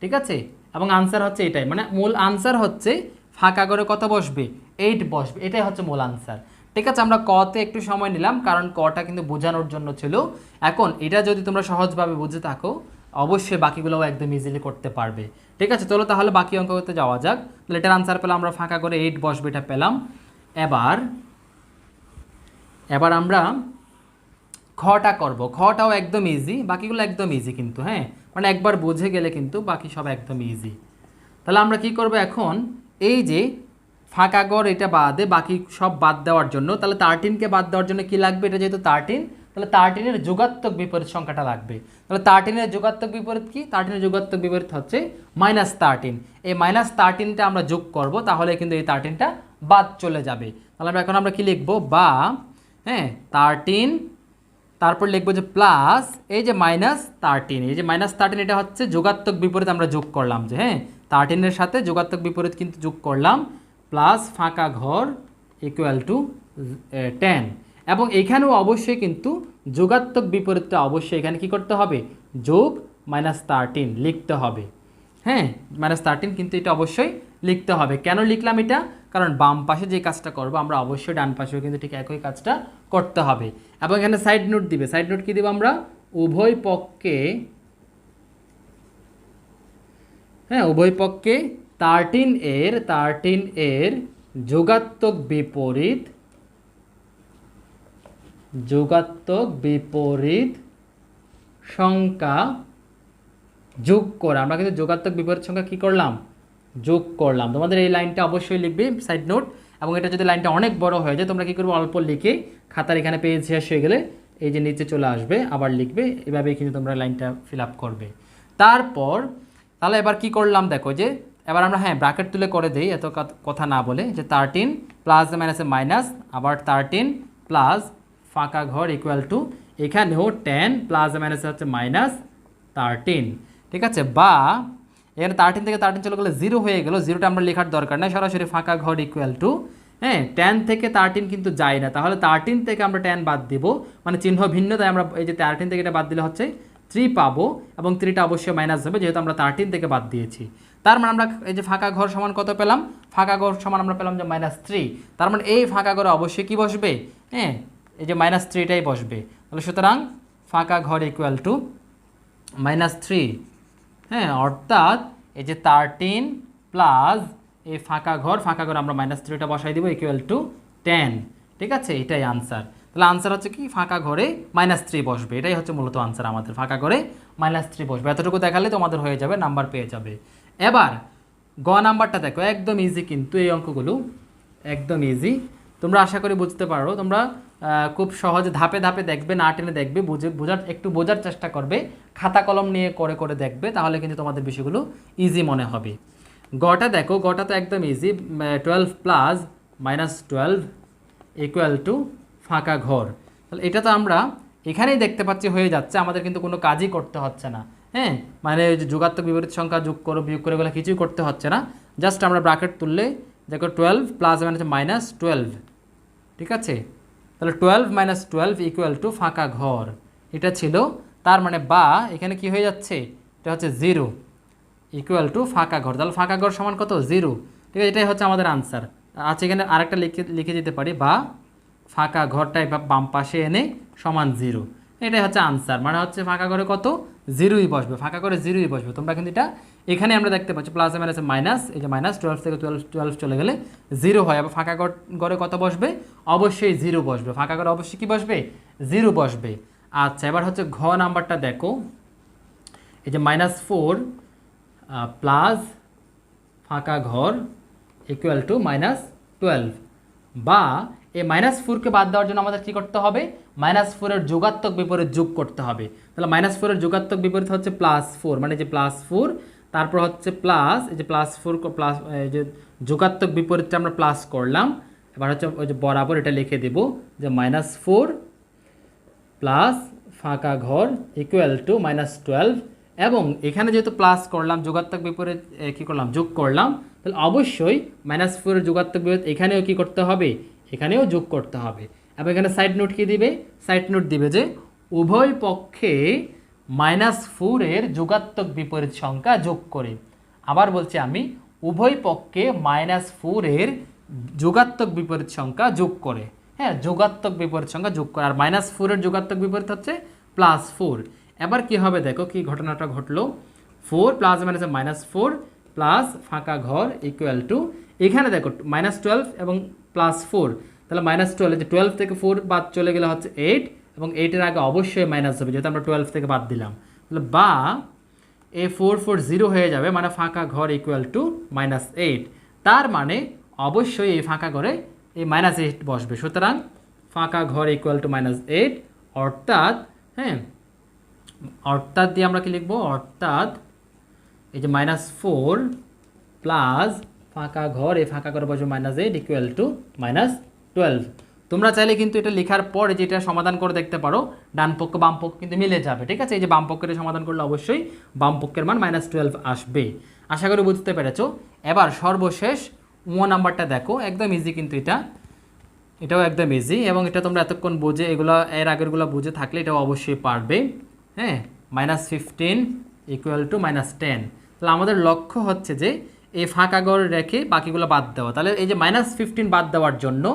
ঠিক আছে, এবং আনসার হচ্ছে এটাই, মানে মূল আনসার হচ্ছে ফাঁকা ঘরে কত বসবে, 8 বসবে, এটাই হচ্ছে মূল আনসার। ঠিক আছে, আমরা কতে একটু সময় নিলাম কারণ কটা কিন্তু বোঝানোর জন্য ছিল। এখন এটা যদি তোমরা সহজভাবে বুঝে থাকো অবশ্যই বাকিগুলোও একদম ইজিলি করতে পারবে। ঠিক আছে, চলো তাহলে বাকি অঙ্ক করতে যাওয়া যাক। তাহলে এটার আনসার পেলাম আমরা, ফাঁকা ঘরে 8 বসবে, এটা পেলাম। এবার আমরা খটা করব। খটাও একদম ইজি, বাকিগুলো একদম ইজি কিন্তু, হ্যাঁ মানে একবার বুঝে গেলে কিন্তু বাকি সব একদম ইজি। তাহলে আমরা কি করব এখন, এই যে ফাঁকা ঘর এটা বাদে বাকি সব বাদ দেওয়ার জন্য, তাহলে 13কে বাদ দেওয়ার জন্য কি লাগবে, এটা যেহেতু 13, তাহলে 13-এর যোগাত্মক বিপরীত সংখ্যাটা লাগবে। তাহলে 13-এর যোগাত্মক বিপরীত কি, 13-এর যোগাত্মক বিপরীত হচ্ছে -13। এই -13টা আমরা যোগ করব, তাহলে কিন্তু এই 13টা বাদ চলে যাবে। তাহলে এখন আমরা কি লিখব, বা হ্যাঁ 13, তারপর লিখবো যে প্লাস এই যে -13, এই যে -13 এটা হচ্ছে যোগাত্মক বিপরীত আমরা যোগ করলাম, যে হ্যাঁ 13-এর সাথে যোগাত্মক বিপরীত কিন্তু যোগ করলাম, প্লাস ফাঁকা ঘর ইকুয়াল টু 10। এবং এখানেও অবশ্যই কিন্তু যোগাত্মক বিপরীতটা অবশ্যই এখানে কি করতে হবে, যোগ -13 লিখতে হবে। হ্যাঁ -13 কিন্তু এটা অবশ্যই লিখতে হবে। কেন লিখলাম এটা, কারণ বাম পাশে যে কাজটা করব আমরা অবশ্যই ডান পাশেও কিন্তু ঠিক একই কাজটা করতে হবে। এবং এখানে সাইড নোট দিবে, সাইড নোট কি দিব আমরা, উভয় পক্ষে হ্যাঁ উভয় পক্ষে 13 এর যোগাত্মক বিপরীত সংখ্যা যোগ করে, আমরা কিন্তু যোগাত্মক বিপরীত সংখ্যা কি করলাম, যোগ করলাম। তোমাদের এই লাইনটা অবশ্যই লিখবে সাইড নোট, এবং এটা যদি লাইনটা অনেক বড় হয়ে যায় তোমরা কি করবে, অল্প লিখে খাতার এখানে পেজ শেষ হয়ে গেলে এই যে নিচে চলে আসবে, আবার লিখবে, এভাবেই কিন্তু তোমরা লাইনটা ফিল আপ করবে। তারপর তাহলে এবার কি করলাম দেখো, যে এবার আমরা হ্যাঁ ব্র্যাকেট তুলে করে দেই এত কথা না বলে, যে 13 প্লাস মাইনাসে মাইনাস, আবার 13 প্লাস ফাঁকা ঘর ইকুয়াল টু এখানেও 10 প্লাস মাইনাসে হচ্ছে -13। ঠিক আছে, বা এখানে 13 থেকে 13 চলে গেলে 0 হয়ে গেল, 0টা আমরা লেখার দরকার নেই, সরাসরি ফাঁকা ঘর ইকুয়াল টু হ্যাঁ 10 থেকে 13 কিন্তু যায় না, তাহলে 13 থেকে আমরা 10 বাদ দিব, মানে চিহ্ন ভিন্ন, তাই আমরা এই যে 13 থেকে এটা বাদ দিলে হচ্ছে 3 পাবো, এবং 3টা অবশ্যই মাইনাস হবে যেহেতু আমরা 13 থেকে বাদ দিয়েছি। তার মানে আমরা এই যে ফাঁকা ঘর সমান কত পেলাম, ফাঁকা ঘর সমান আমরা পেলাম যে -3। তার মানে এই ফাঁকা ঘরে অবশ্যই কি বসবে, হ্যাঁ এই যে -3টাই বসবে। তাহলে সুতরাং ফাঁকা ঘর ইকুয়াল টু -3। হ্যাঁ অর্থাৎ এই যে 13 প্লাস এই ফাঁকা ঘর আমরা -3টা বসাই দিব ইকুয়াল টু 10। ঠিক আছে, এটাই আনসার। তাহলে আনসার হচ্ছে কি, ফাঁকা ঘরে -3 বসবে, এটাই হচ্ছে মূলত আনসার আমাদের, ফাঁকা ঘরে -3 বসবে। এতটুকু দেখালে তোমাদের হয়ে যাবে, নাম্বার পেয়ে যাবে। এবার গ নাম্বারটা দেখো, একদম ইজি কিন্তু এই অঙ্কগুলো একদম ইজি, তোমরা আশা করি বুঝতে পারো। তোমরা খুব সহজে ধাপে ধাপে দেখবে, না টেনে দেখবে, বোঝার চেষ্টা করবে, খাতা কলম নিয়ে করে করে দেখবে, তাহলে কিন্তু তোমাদের বিষয়গুলো ইজি মনে হবে। গটা দেখো, গটা তো একদম ইজি, 12 প্লাস -12 ইকুয়াল টু ফাঁকা ঘর। তাহলে এটা তো আমরা এখানেই দেখতে পাচ্ছি হয়ে যাচ্ছে, আমাদের কিন্তু কোনো কাজই করতে হচ্ছে না। হ্যাঁ মানে ওই যে যোগাত্মক বিপরীত সংখ্যা যোগ করো বিয়োগ করে গেলে কিছুই করতে হচ্ছে না, জাস্ট আমরা ব্র্যাকেট তুললে দেখো 12 প্লাস মানে -12। ঠিক আছে, তাহলে 12 - 12 ইকুয়াল টু ফাঁকা ঘর, এটা ছিল। তার মানে বা এখানে কি হয়ে যাচ্ছে, এটা হচ্ছে 0 ইকুয়াল টু ফাঁকা ঘর। তাহলে ফাঁকা ঘর সমান কত, 0। ঠিক আছে, এটাই হচ্ছে আমাদের আনসার। আচ্ছা এখানে আরেকটা লিখে দিতে পারি, বা ফাঁকা ঘরটাই বাম পাশে এনে সমান 0, এটাই হচ্ছে আনসার। মানে হচ্ছে ফাঁকা ঘরে কত, 0ই বসবে, ফাঁকা ঘরে 0ই বসবে। তোমরা কিন্তু এটা এখানে আমরা দেখতে পাচ্ছি প্লাস মাইনাসে মাইনাস, এই যে -12 থেকে 12 চলে গেলে 0 হয়। আবার ফাঁকা ঘরে কত বসবে, অবশ্যই 0 বসবে, ফাঁকা ঘরে অবশ্যই কি বসবে, 0 বসবে। আচ্ছা এবার হচ্ছে ঘ নাম্বারটা দেখো, এই যে -4 প্লাস ফাঁকা ঘর ইকুয়াল টু -12, বা এই -4কে বাদ দেওয়ার জন্য আমাদের কী করতে হবে, -4 এর যোগাত্মক বিপরীত যোগ করতে হবে। তাহলে -4 এর যোগাত্মক বিপরীত হচ্ছে +4, মানে যে +4, তারপর হচ্ছে প্লাস, এই যে +4 প্লাস, এই যে যোগাত্মক বিপরীতটা আমরা প্লাস করলাম। এবার হচ্ছে ওই যে বরাবর এটা লিখে দেব যে -4 প্লাস ফাঁকা ঘর ইকুয়াল টু -12, এবং এখানে যেহেতু প্লাস করলাম, যোগাত্মক বিপরীত কী করলাম, যোগ করলাম, তাহলে অবশ্যই -4 এর যোগাত্মক বিপরীত এখানেও কী করতে হবে, এখানেও যোগ করতে হবে। এবং এখানে সাইড নোট কী দিবে, সাইড নোট দিবে যে উভয় পক্ষে -4 এর যোগাত্মক বিপরীত সংখ্যা যোগ করে। আবার বলছি আমি, উভয় পক্ষে -4 এর যোগাত্মক বিপরীত সংখ্যা যোগ করে। হ্যাঁ, যোগাত্মক বিপরীত সংখ্যা যোগ করে। আর -4 এর যোগাত্মক বিপরীত হচ্ছে +4। এবার কি হবে দেখো, কি ঘটনাটা ঘটলো, 4 প্লাস মাইনাসে -4 প্লাস ফাঁকা ঘর ইকুয়াল টু, এখানে দেখো -12 এবং +4, তাহলে -12, যে 12 থেকে 4 বাদ চলে গেলে হচ্ছে 8, এবং 8-এর আগে অবশ্যই মাইনাস হবে যেহেতু আমরা 12 থেকে বাদ দিলাম। তাহলে বা এ 4 4 0 হয়ে যাবে, মানে ফাঁকা ঘর ইকুয়াল টু -8। তার মানে অবশ্যই এই ফাঁকা ঘরে এই -8 বসবে। সুতরাং ফাঁকা ঘর ইকুয়াল টু -8, অর্থাৎ, হ্যাঁ, অর্থাৎ দিয়ে আমরা কি লিখবো, অর্থাৎ এই যে -4 প্লাস ফাঁকা ঘর, এই ফাঁকা ঘরে বসবে -8 ইকুয়াল টু -12। তোমরা চাইলে কিন্তু এটা লেখার পরে যেটা সমাধান করে দেখতে পারো, ডান পক্ষ বাম পক্ষ কিন্তু মিলে যাবে। ঠিক আছে, এই যে বাম পক্ষের সমাধান করলে অবশ্যই বাম পক্ষের মান -12 আসবে। আশা করি বুঝতে পেরেছো। এবার সর্বশেষ নাম্বারটা দেখো, একদম ইজি কিন্তু এটাও একদম ইজি, এবং এটা তোমরা এতক্ষণ বুঝে, এগুলো এর আগেরগুলো বুঝে থাকলে এটাও অবশ্যই পারবে। হ্যাঁ, -15 ইকুয়াল টু -10। তাহলে আমাদের লক্ষ্য হচ্ছে যে এই ফাঁকা ঘর রেখে বাকিগুলো বাদ দেওয়া। তাহলে এই যে -15 বাদ দেওয়ার জন্য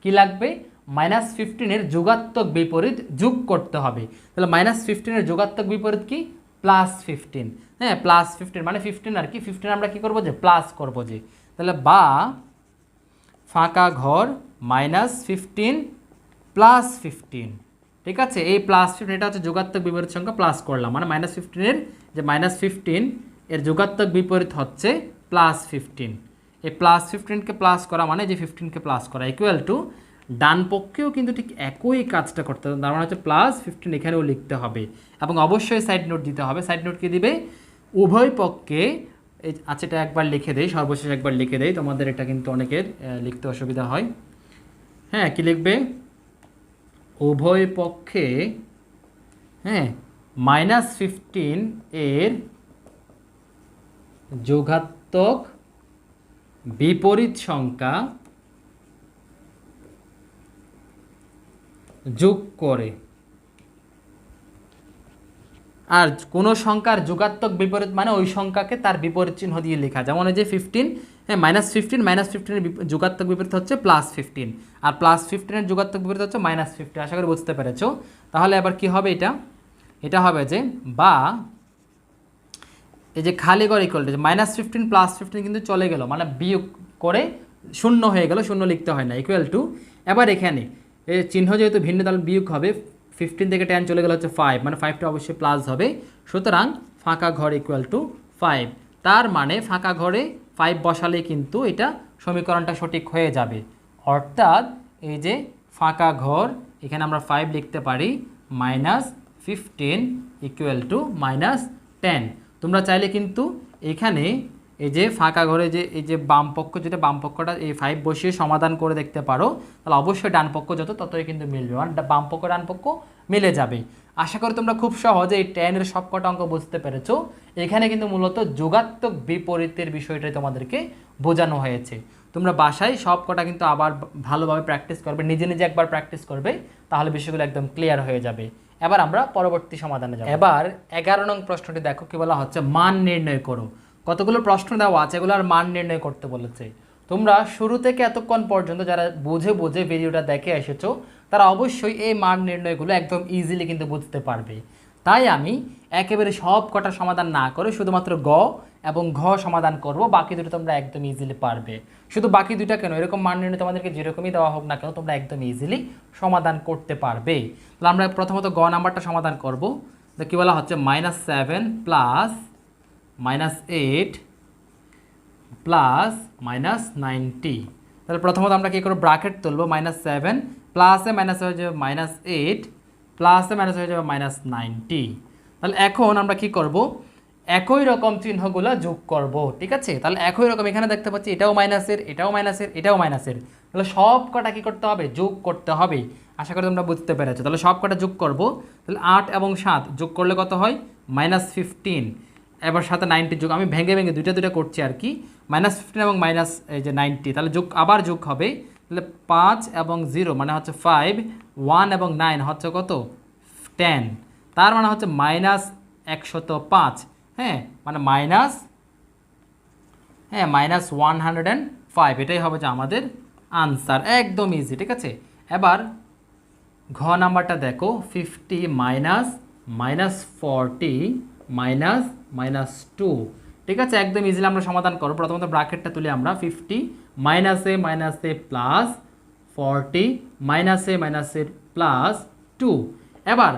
কি লাগবে, -15 এর যোগাত্মক বিপরীত যোগ করতে হবে। তাহলে -15 এর যোগাত্মক বিপরীত কি, +15। হ্যাঁ, +15 মানে 15 আর কি, 15 আমরা কি করবো, যে প্লাস করবো যে। তাহলে বা ফাঁকা ঘর -15 +15। ঠিক আছে, এই +15 এটা হচ্ছে যোগাত্মক বিপরীত সংখ্যা, প্লাস করলাম, মানে -15 এর যে -15 এর যোগাত্মক বিপরীত হচ্ছে +15। এই +15কে প্লাস করা মানে যে 15কে প্লাস করা ইকুয়াল টু, ডান পক্ষেও কিন্তু ঠিক একই কাজটা করতে হবে, তার মানে হচ্ছে +15 এখানেও লিখতে হবে, এবং অবশ্যই সাইড নোট দিতে হবে। সাইড নোট কি দিবে, উভয় পক্ষে, এই আচ্ছা এটা একবার লিখে দেই, সর্বশেষ একবার লিখে দেই, তোমাদের এটা কিন্তু অনেকের লিখতে অসুবিধা হয়। হ্যাঁ, কি লিখবে, উভয় পক্ষে, হ্যাঁ, -15 এর যোগাত্মক বিপরীত সংখ্যা যোগ করে। আর কোনো সংখ্যার যোগাত্মক বিপরীত মানে ওই সংখ্যাকে তার বিপরীত চিহ্ন দিয়ে লেখা, যেমন এই যে 15, হ্যাঁ, -15 এর যোগাত্মক বিপরীত হচ্ছে +15, আর +15 এর যোগাত্মক বিপরীত হচ্ছে -50। আশা করি বুঝতে পেরেছো। তাহলে এবার কি হবে, এটা হবে যে, বা এই যে খালি ঘর ইকুয়াল টু -15 +15 কিন্তু চলে গেল, মানে বিয়োগ করে 0 হয়ে গেল, 0 লিখতে হয় না, ইকুয়াল টু, এবার এখানে এই চিহ্ন যেহেতু ভিন্ন তাহলে বিয়োগ হবে, 15 থেকে 10 চলে গেলে হচ্ছে 5, মানে 5টা অবশ্যই প্লাস হবে। সুতরাং ফাঁকা ঘর ইকুয়াল টু 5। তার মানে ফাঁকা ঘরে 5 বসালেই কিন্তু এটা সমীকরণটা সঠিক হয়ে যাবে। অর্থাৎ এই যে ফাঁকা ঘর, এখানে আমরা 5 লিখতে পারি, -15 ইকুয়াল টু -10। তোমরা চাইলে কিন্তু এখানে এই যে ফাঁকা ঘরে যে এই যে বাম পক্ষ, যেটা বাম পক্ষটা এই 5 বসিয়ে সমাধান করে দেখতে পারো, তাহলে অবশ্যই ডান পক্ষ যত ততই কিন্তু মিলবে, মানে বাম পক্ষ ডান পক্ষ মিলে যাবে। আশা করি তোমরা খুব সহজে এই 10 এর সবকটা অঙ্ক বুঝতে পেরেছো। এখানে কিন্তু মূলত যোগাত্মক বিপরীতের বিষয়টাই তোমাদেরকে বোঝানো হয়েছে। তোমরা বাসায় সবকটা কিন্তু আবার ভালোভাবে প্র্যাকটিস করবে, নিজে নিজে একবার প্র্যাকটিস করবে, তাহলে বিষয়গুলো একদম ক্লিয়ার হয়ে যাবে। এবার আমরা পরবর্তী সমাধানে যাব। এবার 11 নং প্রশ্নটি দেখো, কি বলা হচ্ছে, মান নির্ণয় করো। কতগুলো প্রশ্ন দেওয়া আছে, এগুলোর মান নির্ণয় করতে বলেছে। তোমরা শুরু থেকে এতক্ষণ পর্যন্ত যারা বুঝে বুঝে ভিডিওটা দেখে এসেছো, তারা অবশ্যই এই মান নির্ণয়গুলো একদম ইজিলি কিন্তু বুঝতে পারবে। তাই আমি একেবারে সব কটা সমাধান না করে শুধুমাত্র গ এবং ঘ সমাধান করব, বাকি দুটো তোমরা একদম ইজিলি পারবে। শুধু বাকি দুইটা কেন, এরকম মান নির্ণয় তোমাদেরকে যেরকমই দেওয়া হোক না কেন, তোমরা একদম ইজিলি সমাধান করতে পারবে। তাহলে আমরা প্রথমত গ নাম্বারটা সমাধান করব। তো কী বলা হচ্ছে, -7 প্লাস -8 প্লাস -90। তাহলে প্রথমত আমরা কী করবো, ব্র্যাকেট তুলবো, -7 প্লাসে মাইনাস হয়ে যাবে -8 প্লাসে মাইনাস হয়ে যাবে -90। তাহলে এখন আমরা কি করব, একই রকম চিহ্নগুলো যোগ করব, ঠিক আছে। তাহলে একই রকম এখানে দেখতে পাচ্ছি এটাও মাইনাসের, এটাও মাইনাসের, এটাও মাইনাসের, তাহলে সব কটা কী করতে হবে, যোগ করতে হবে। আশা করি তোমরা বুঝতে পেরেছো। তাহলে সব কটা যোগ করব, তাহলে 8 এবং 7 যোগ করলে কত হয়, -15। এবার সাথে 90 যোগ, আমি ভেঙে ভেঙে দুইটা করছি আর কি, -15 এবং -90, তাহলে যোগ আবার যোগ হবে। তাহলে 5 এবং 0 মানে হচ্ছে 5, 1 এবং 9 হচ্ছে কত, 10, তার মানে হচ্ছে -105, হ্যাঁ, মানে -105, এটাই হবে যে আমাদের আনসার, একদম ইজি, ঠিক আছে। এবার ঘ নাম্বারটা দেখো, 50 -40 -2, ঠিক আছে, একদম ইজিলি আমরা সমাধান করব। প্রথমত ব্র্যাকেটটা তুলি আমরা, 50 -a প্লাস 40 -a প্লাস 2। এবার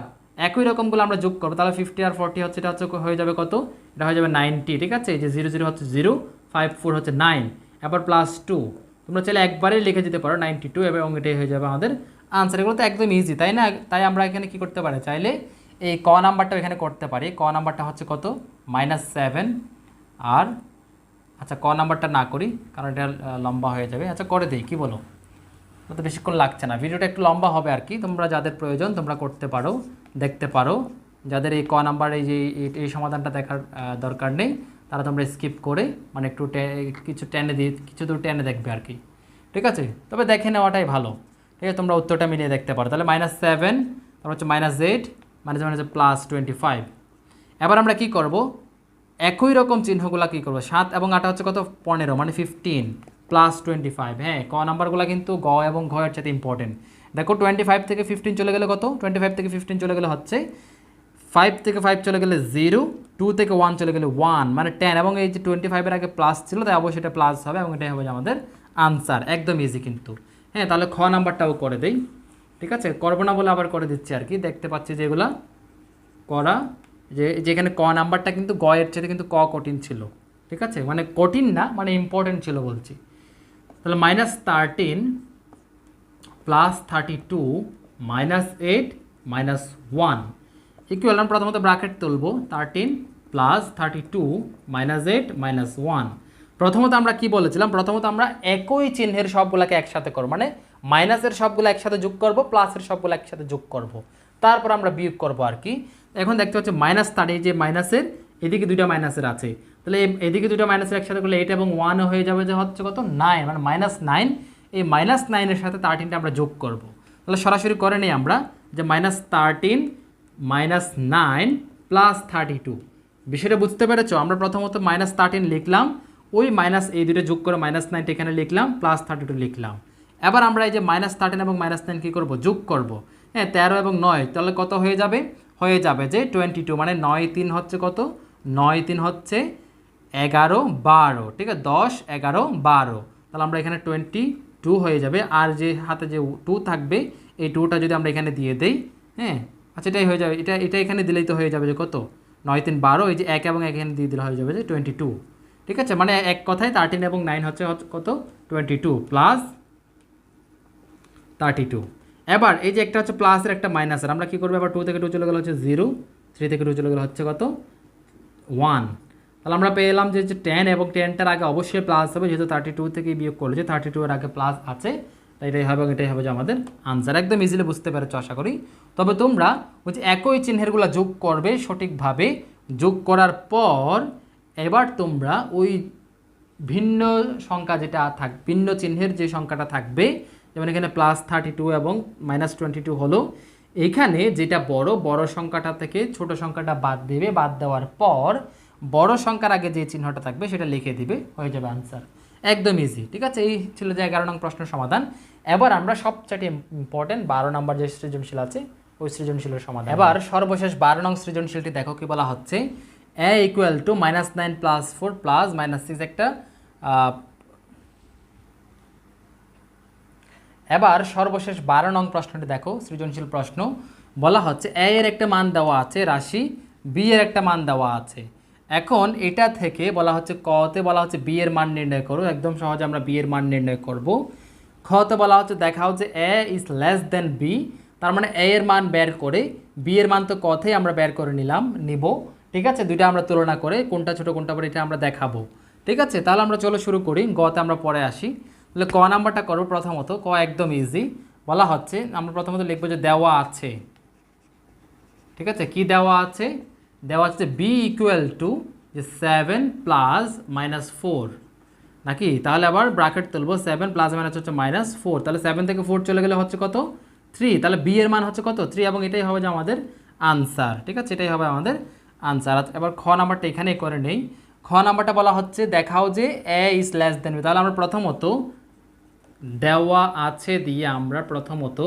একই রকমগুলো আমরা যোগ করবো, তাহলে 50 আর 40 হচ্ছে, এটা হচ্ছে হয়ে যাবে কত, এটা হয়ে যাবে 90, ঠিক আছে। এই যে 0 0 হচ্ছে 0, 5 4 হচ্ছে 9, এবার প্লাস 2, তোমরা চাইলে একবারেই লিখে দিতে পারো 92, এবং এটাই হয়ে যাবে আমাদের আনসার। এগুলো তো একদম ইজি, তাই না? তাই আমরা এখানে কি করতে পারি, চাইলে এই ক নাম্বারটাও এখানে করতে পারি। ক নাম্বারটা হচ্ছে কত, -7, আর আচ্ছা ক নাম্বারটা না করি কারণ এটা লম্বা হয়ে যাবে। আচ্ছা করে দিই, কি বলো, তো বেশিক্ষণ লাগছে না, ভিডিওটা একটু লম্বা হবে আর কি। তোমরা যাদের প্রয়োজন তোমরা করতে পারো, দেখতে পারো। যাদের এই ক নাম্বার এই সমাধানটা দেখার দরকার নেই, তারা তোমরা স্কিপ করে মানে একটু কিছু টেনে দিয়ে কিছু দূর টেনে দেখবে আর কি, ঠিক আছে। তবে দেখে নেওয়াটাই ভালো, ঠিক আছে। তোমরা উত্তরটা মিলিয়ে দেখতে পারো। তাহলে -7, তারপর হচ্ছে -8, +25। এবার আমরা কি করব, একই রকম চিহ্নগুলো কী করবো, 7 এবং 8 হচ্ছে কত, 15 মানে 15 +25। হ্যাঁ, ক নাম্বারগুলো কিন্তু গ এবং ঘ এর চাইতে ইম্পর্টেন্ট। দেখো 25 থেকে 15 চলে গেলে কত, 25 থেকে 15 চলে গেলে হচ্ছে 5 থেকে 5 চলে গেলে 0, 2 থেকে 1 চলে গেলে 1 মানে 10, এবং এই যে 25 এর আগে প্লাস ছিল তাই অবশ্যই এটা প্লাস হবে, এবং এটাই হবে আমাদের আনসার, একদম ইজি কিন্তু। হ্যাঁ, তাহলে খ নাম্বারটাও করে দেই, ঠিক আছে। করবো না বলে আবার করে দিচ্ছি আর কি, দেখতে পাচ্ছি যে এগুলা করা, যে যেখানে ক নাম্বারটা কিন্তু গ এর চেয়ে কিন্তু ক কঠিন ছিল, ঠিক আছে, মানে কঠিন না মানে ইম্পর্টেন্ট ছিল বলছি। তাহলে -13 +32 -8 -1 ইকুয়াল, আমরা প্রথমত ব্র্যাকেট তুলব, 13 +32 -8 -1। প্রথমত আমরা কি বলেছিলাম, প্রথমত আমরা একই চিহ্নের সবগুলোকে একসাথে করব, মানে মাইনাসের সবগুলো একসাথে যোগ করব, প্লাসের সবগুলো একসাথে যোগ করব, তারপর আমরা বিয়োগ করব আর কি। এখন দেখতে হচ্ছে -30, যে মাইনাসের এদিকে দুইটা মাইনাসের আছে, তাহলে এদিকে দুইটা মাইনাসের একসাথে করলে 8 এবং 1 হয়ে যাবে, যে হচ্ছে কত, 9 মানে -9। এই -9 এর সাথে 13টা আমরা যোগ করব। তাহলে সরাসরি করে নিই আমরা, যে -13 -9 +32। বিষয়টা বুঝতে পেরেছো? আমরা প্রথমত -13 লিখলাম, ওই মাইনাস এই দুটো যোগ করে -9 এখানে লিখলাম, +32 লিখলাম। এবার আমরা এই যে -13 এবং -9 কী করব, যোগ করব। হ্যাঁ, 13 এবং 9, তাহলে কত হয়ে যাবে, হয়ে যাবে যে 22, মানে 9 3 হচ্ছে কত, 9 3 হচ্ছে 11 12, ঠিক আছে, 10 11 12, তাহলে আমরা এখানে 22 হয়ে যাবে। আর যে হাতে যে 2 থাকবে, এই 2টা যদি আমরা এখানে দিয়ে দেই, হ্যাঁ, আচ্ছা এটাই হয়ে যাবে, এটা এখানে দিলেই তো হয়ে যাবে যে কত, 9 3 12, এই যে 1 এবং 1 এখানে দিয়ে দিলে হয়ে যাবে যে 22, ঠিক আছে। মানে এক কথায় 13 এবং 9 হচ্ছে কত, 22 +32। এবার এই যে একটা হচ্ছে প্লাসের, একটা মাইনাসের, আমরা কী করবো, এবার 2 থেকে 2 চলে গেলে হচ্ছে 0, 3 থেকে 2 চলে গেলে হচ্ছে কত, 1। তাহলে আমরা পেয়ে এলাম যে 10, এবং 10টার আগে অবশ্যই প্লাস হবে, যেহেতু 32 থেকে বিয়োগ করলে যে 32 এর আগে প্লাস আছে, তাই এটাই হবে, এটাই হবে যে আমাদের আনসার। একদম ইজিলি বুঝতে পেরেছো আশা করি। তবে তোমরা হচ্ছে একই চিহ্নেরগুলো যোগ করবে সঠিকভাবে, যোগ করার পর এবার তোমরা ওই ভিন্ন সংখ্যা যেটা ভিন্ন চিহ্নের যে সংখ্যাটা থাকবে, যেমন এখানে +32 এবং -22 হলো, এখানে যেটা বড় সংখ্যাটা থেকে ছোট সংখ্যাটা বাদ দেবে, বাদ দেওয়ার পর বড় সংখ্যার আগে যে চিহ্নটা থাকবে সেটা লিখে দিবে, হয়ে যাবে আনসার, একদম ইজি, ঠিক আছে। এই ছিল যে 11 নং প্রশ্নের সমাধান। এবার আমরা সবচেয়ে ইম্পর্টেন্ট 12 নম্বর যে সৃজনশীল আছে ওই সৃজনশীলের সমাধান। এবার সর্বশেষ 12 নং সৃজনশীলটি দেখো কি বলা হচ্ছে, a = -9 + 4 + -6 একটা। এবার সর্বশেষ 12 নং প্রশ্নটি দেখো, সৃজনশীল প্রশ্ন। বলা হচ্ছে a এর একটা মান দেওয়া আছে, রাশি b এর একটা মান দেওয়া আছে। এখন এটা থেকে বলা হচ্ছে, ক তে বলা হচ্ছে b এর মান নির্ণয় করো। একদম সহজে আমরা b এর মান নির্ণয় করব। খতে বলা হচ্ছে দেখাও যে এ ইজ লেস দেন বি, তার মানে এ এর মান বের করে বি এর মান তো কথাই আমরা বের করে নিব, ঠিক আছে। দুইটা আমরা তুলনা করে কোনটা ছোট কোনটা বড় এটা আমরা দেখাবো, ঠিক আছে। তাহলে আমরা চলো শুরু করি, গতে আমরা পরে আসি। তাহলে ক নাম্বারটা করবো প্রথমত, ক একদম ইজি। বলা হচ্ছে আমরা প্রথমত লিখবো যে দেওয়া আছে, ঠিক আছে। কি দেওয়া আছে? দেওয়া আছে বি ইকুয়াল টু যে 7 প্লাস -4 নাকি, তাহলে আবার ব্র্যাকেট তুলবো 7 প্লাস মাইনাস হচ্ছে -4, তাহলে 7 থেকে 4 চলে গেলে হচ্ছে কত 3, তাহলে বি এর মান হচ্ছে কত 3 এবং এটাই হবে যে আমাদের আনসার, ঠিক আছে, এটাই হবে আমাদের আনসার। এবার খ নাম্বারটা এখানেই করে নেই। খ নাম্বারটা বলা হচ্ছে দেখাও যে এ ইজ লেস দেন বি, তাহলে আমরা প্রথমত দেওয়া আছে দিয়ে আমরা প্রথমত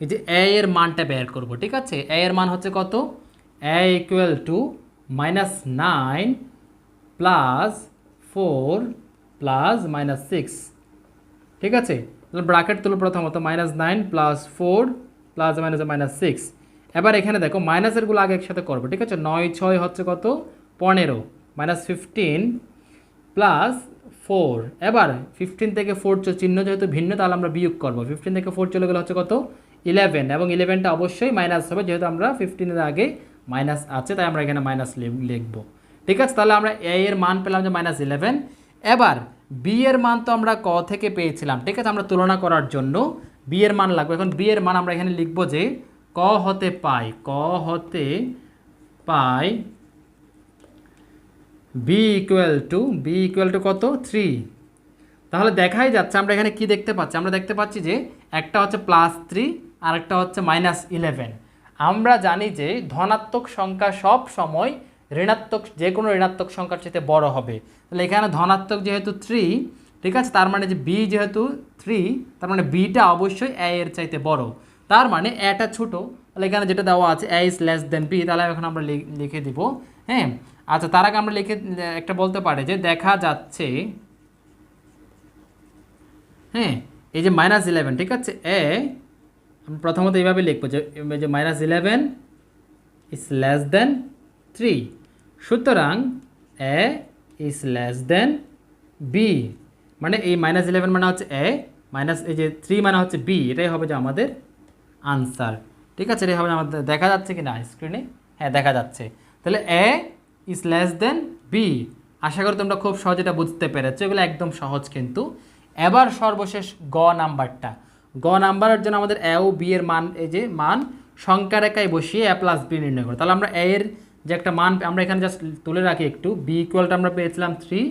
এই যে এ এর মানটা বের করব, ঠিক আছে। এ এর মান হচ্ছে কত, এ ইকুয়াল টু -9 প্লাস 4 প্লাস -6, ঠিক আছে। তাহলে ব্র্যাকেট তুলো প্রথমত -9 প্লাস 4 প্লাস -6। এবার এখানে দেখো মাইনাসেরগুলো আগে একসাথে করবো, ঠিক আছে। 9 6 হচ্ছে কত 15 -15 প্লাস 4, এবার 15 থেকে 4 চিহ্ন যেহেতু ভিন্ন তাহলে আমরা বিয়োগ করবো, 15 থেকে 4 চলে গেলে হচ্ছে কত 11, এবং 11টা অবশ্যই মাইনাস হবে যেহেতু আমরা 15-এর আগে মাইনাস আছে তাই আমরা এখানে মাইনাস লিখবো, ঠিক আছে। তাহলে আমরা এ এর মান পেলাম যে -11। এবার বি এর মান তো আমরা ক থেকে পেয়েছিলাম, ঠিক আছে, আমরা তুলনা করার জন্য বি এর মান লাগবে। এখন বি এর মান আমরা এখানে লিখবো যে ক হতে পাই বি ইকুয়াল টু কত 3। তাহলে দেখাই যাচ্ছে আমরা এখানে কি দেখতে পাচ্ছি, আমরা দেখতে পাচ্ছি যে একটা হচ্ছে +3 আর একটা হচ্ছে -11। আমরা জানি যে ধনাত্মক সংখ্যা সব সময় ঋণাত্মক যে কোনো ঋণাত্মক সংখ্যার চাইতে বড় হবে। তাহলে এখানে ধনাত্মক যেহেতু 3, ঠিক আছে, তার মানে যে বি যেহেতু 3, তার মানে বিটা অবশ্যই এ এর চাইতে বড়, তার মানে এটা ছোট। তাহলে এখানে যেটা দেওয়া আছে এ ইজ লেস দেন বি, তাহলে এখন আমরা লিখে দিব, হ্যাঁ। আচ্ছা, তার আগে আমরা লিখে একটা বলতে পারি যে দেখা যাচ্ছে, হ্যাঁ, এই যে -11, ঠিক আছে, আমি প্রথমত এইভাবে লিখবো যে -11 ইজ লেস দেন 3, সুতরাং এ ইজ লেস দেন বি, মানে এই -11 মানে হচ্ছে এ, মাইনাস এই যে 3 মানে হচ্ছে বি, এটাই হবে যে আমাদের আনসার, ঠিক আছে। এটাই হবে আমাদের, দেখা যাচ্ছে কি না স্ক্রিনে? হ্যাঁ, দেখা যাচ্ছে। তাহলে এ ইজ লেস দেন বি, আশা করি তোমরা খুব সহজ এটা বুঝতে পেরেছো, এগুলো একদম সহজ কিন্তু। এবার সর্বশেষ গ নাম্বারের জন্য আমাদের এ ও বি এর মান, এই যে মান সংখ্যা রেখায় বসিয়ে এ প্লাস বি নির্ণয় করো। তাহলে আমরা এ এর যে একটা মান আমরা এখানে জাস্ট তুলে রাখি একটু, বি ইকুয়ালটা আমরা পেয়েছিলাম 3,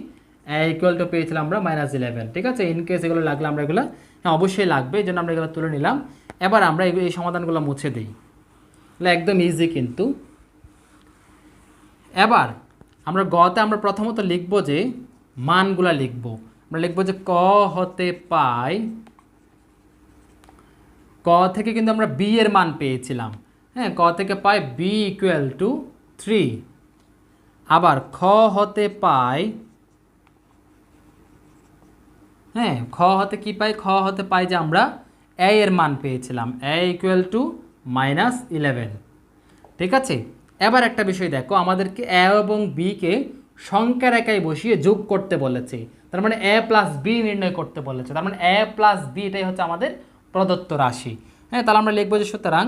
এ ইকুয়ালটা পেয়েছিলাম আমরা -11, ঠিক আছে। ইনকেস এগুলো লাগলে আমরা এগুলো, হ্যাঁ অবশ্যই লাগবে, এই জন্য আমরা এগুলো তুলে নিলাম। এবার আমরা এই সমাধানগুলো মুছে দিই, তাহলে একদম ইজি কিন্তু। এবার আমরা গতে আমরা প্রথমত লিখব যে মানগুলা লিখব, আমরা লিখব যে ক হতে পাই, ক থেকে কিন্তু আমরা বি এর মান পেয়েছিলাম, হ্যাঁ, ক থেকে পাই বি ইকুয়াল টু 3। আবার খ হতে পাই, হ্যাঁ, খ হতে কি পাই, খ হতে পাই যে আমরা এ এর মান পেয়েছিলাম, এ ইকুয়াল টু -11, ঠিক আছে। এবার একটা বিষয় দেখো, আমাদেরকে এ এবং বিকে সংখ্যা রেখায় বসিয়ে যোগ করতে বলেছে, তার মানে এ প্লাস বি নির্ণয় করতে বলেছে, তার মানে এ প্লাস বি এটাই হচ্ছে আমাদের প্রদত্ত রাশি, হ্যাঁ। তাহলে আমরা লিখবো যে সুতরাং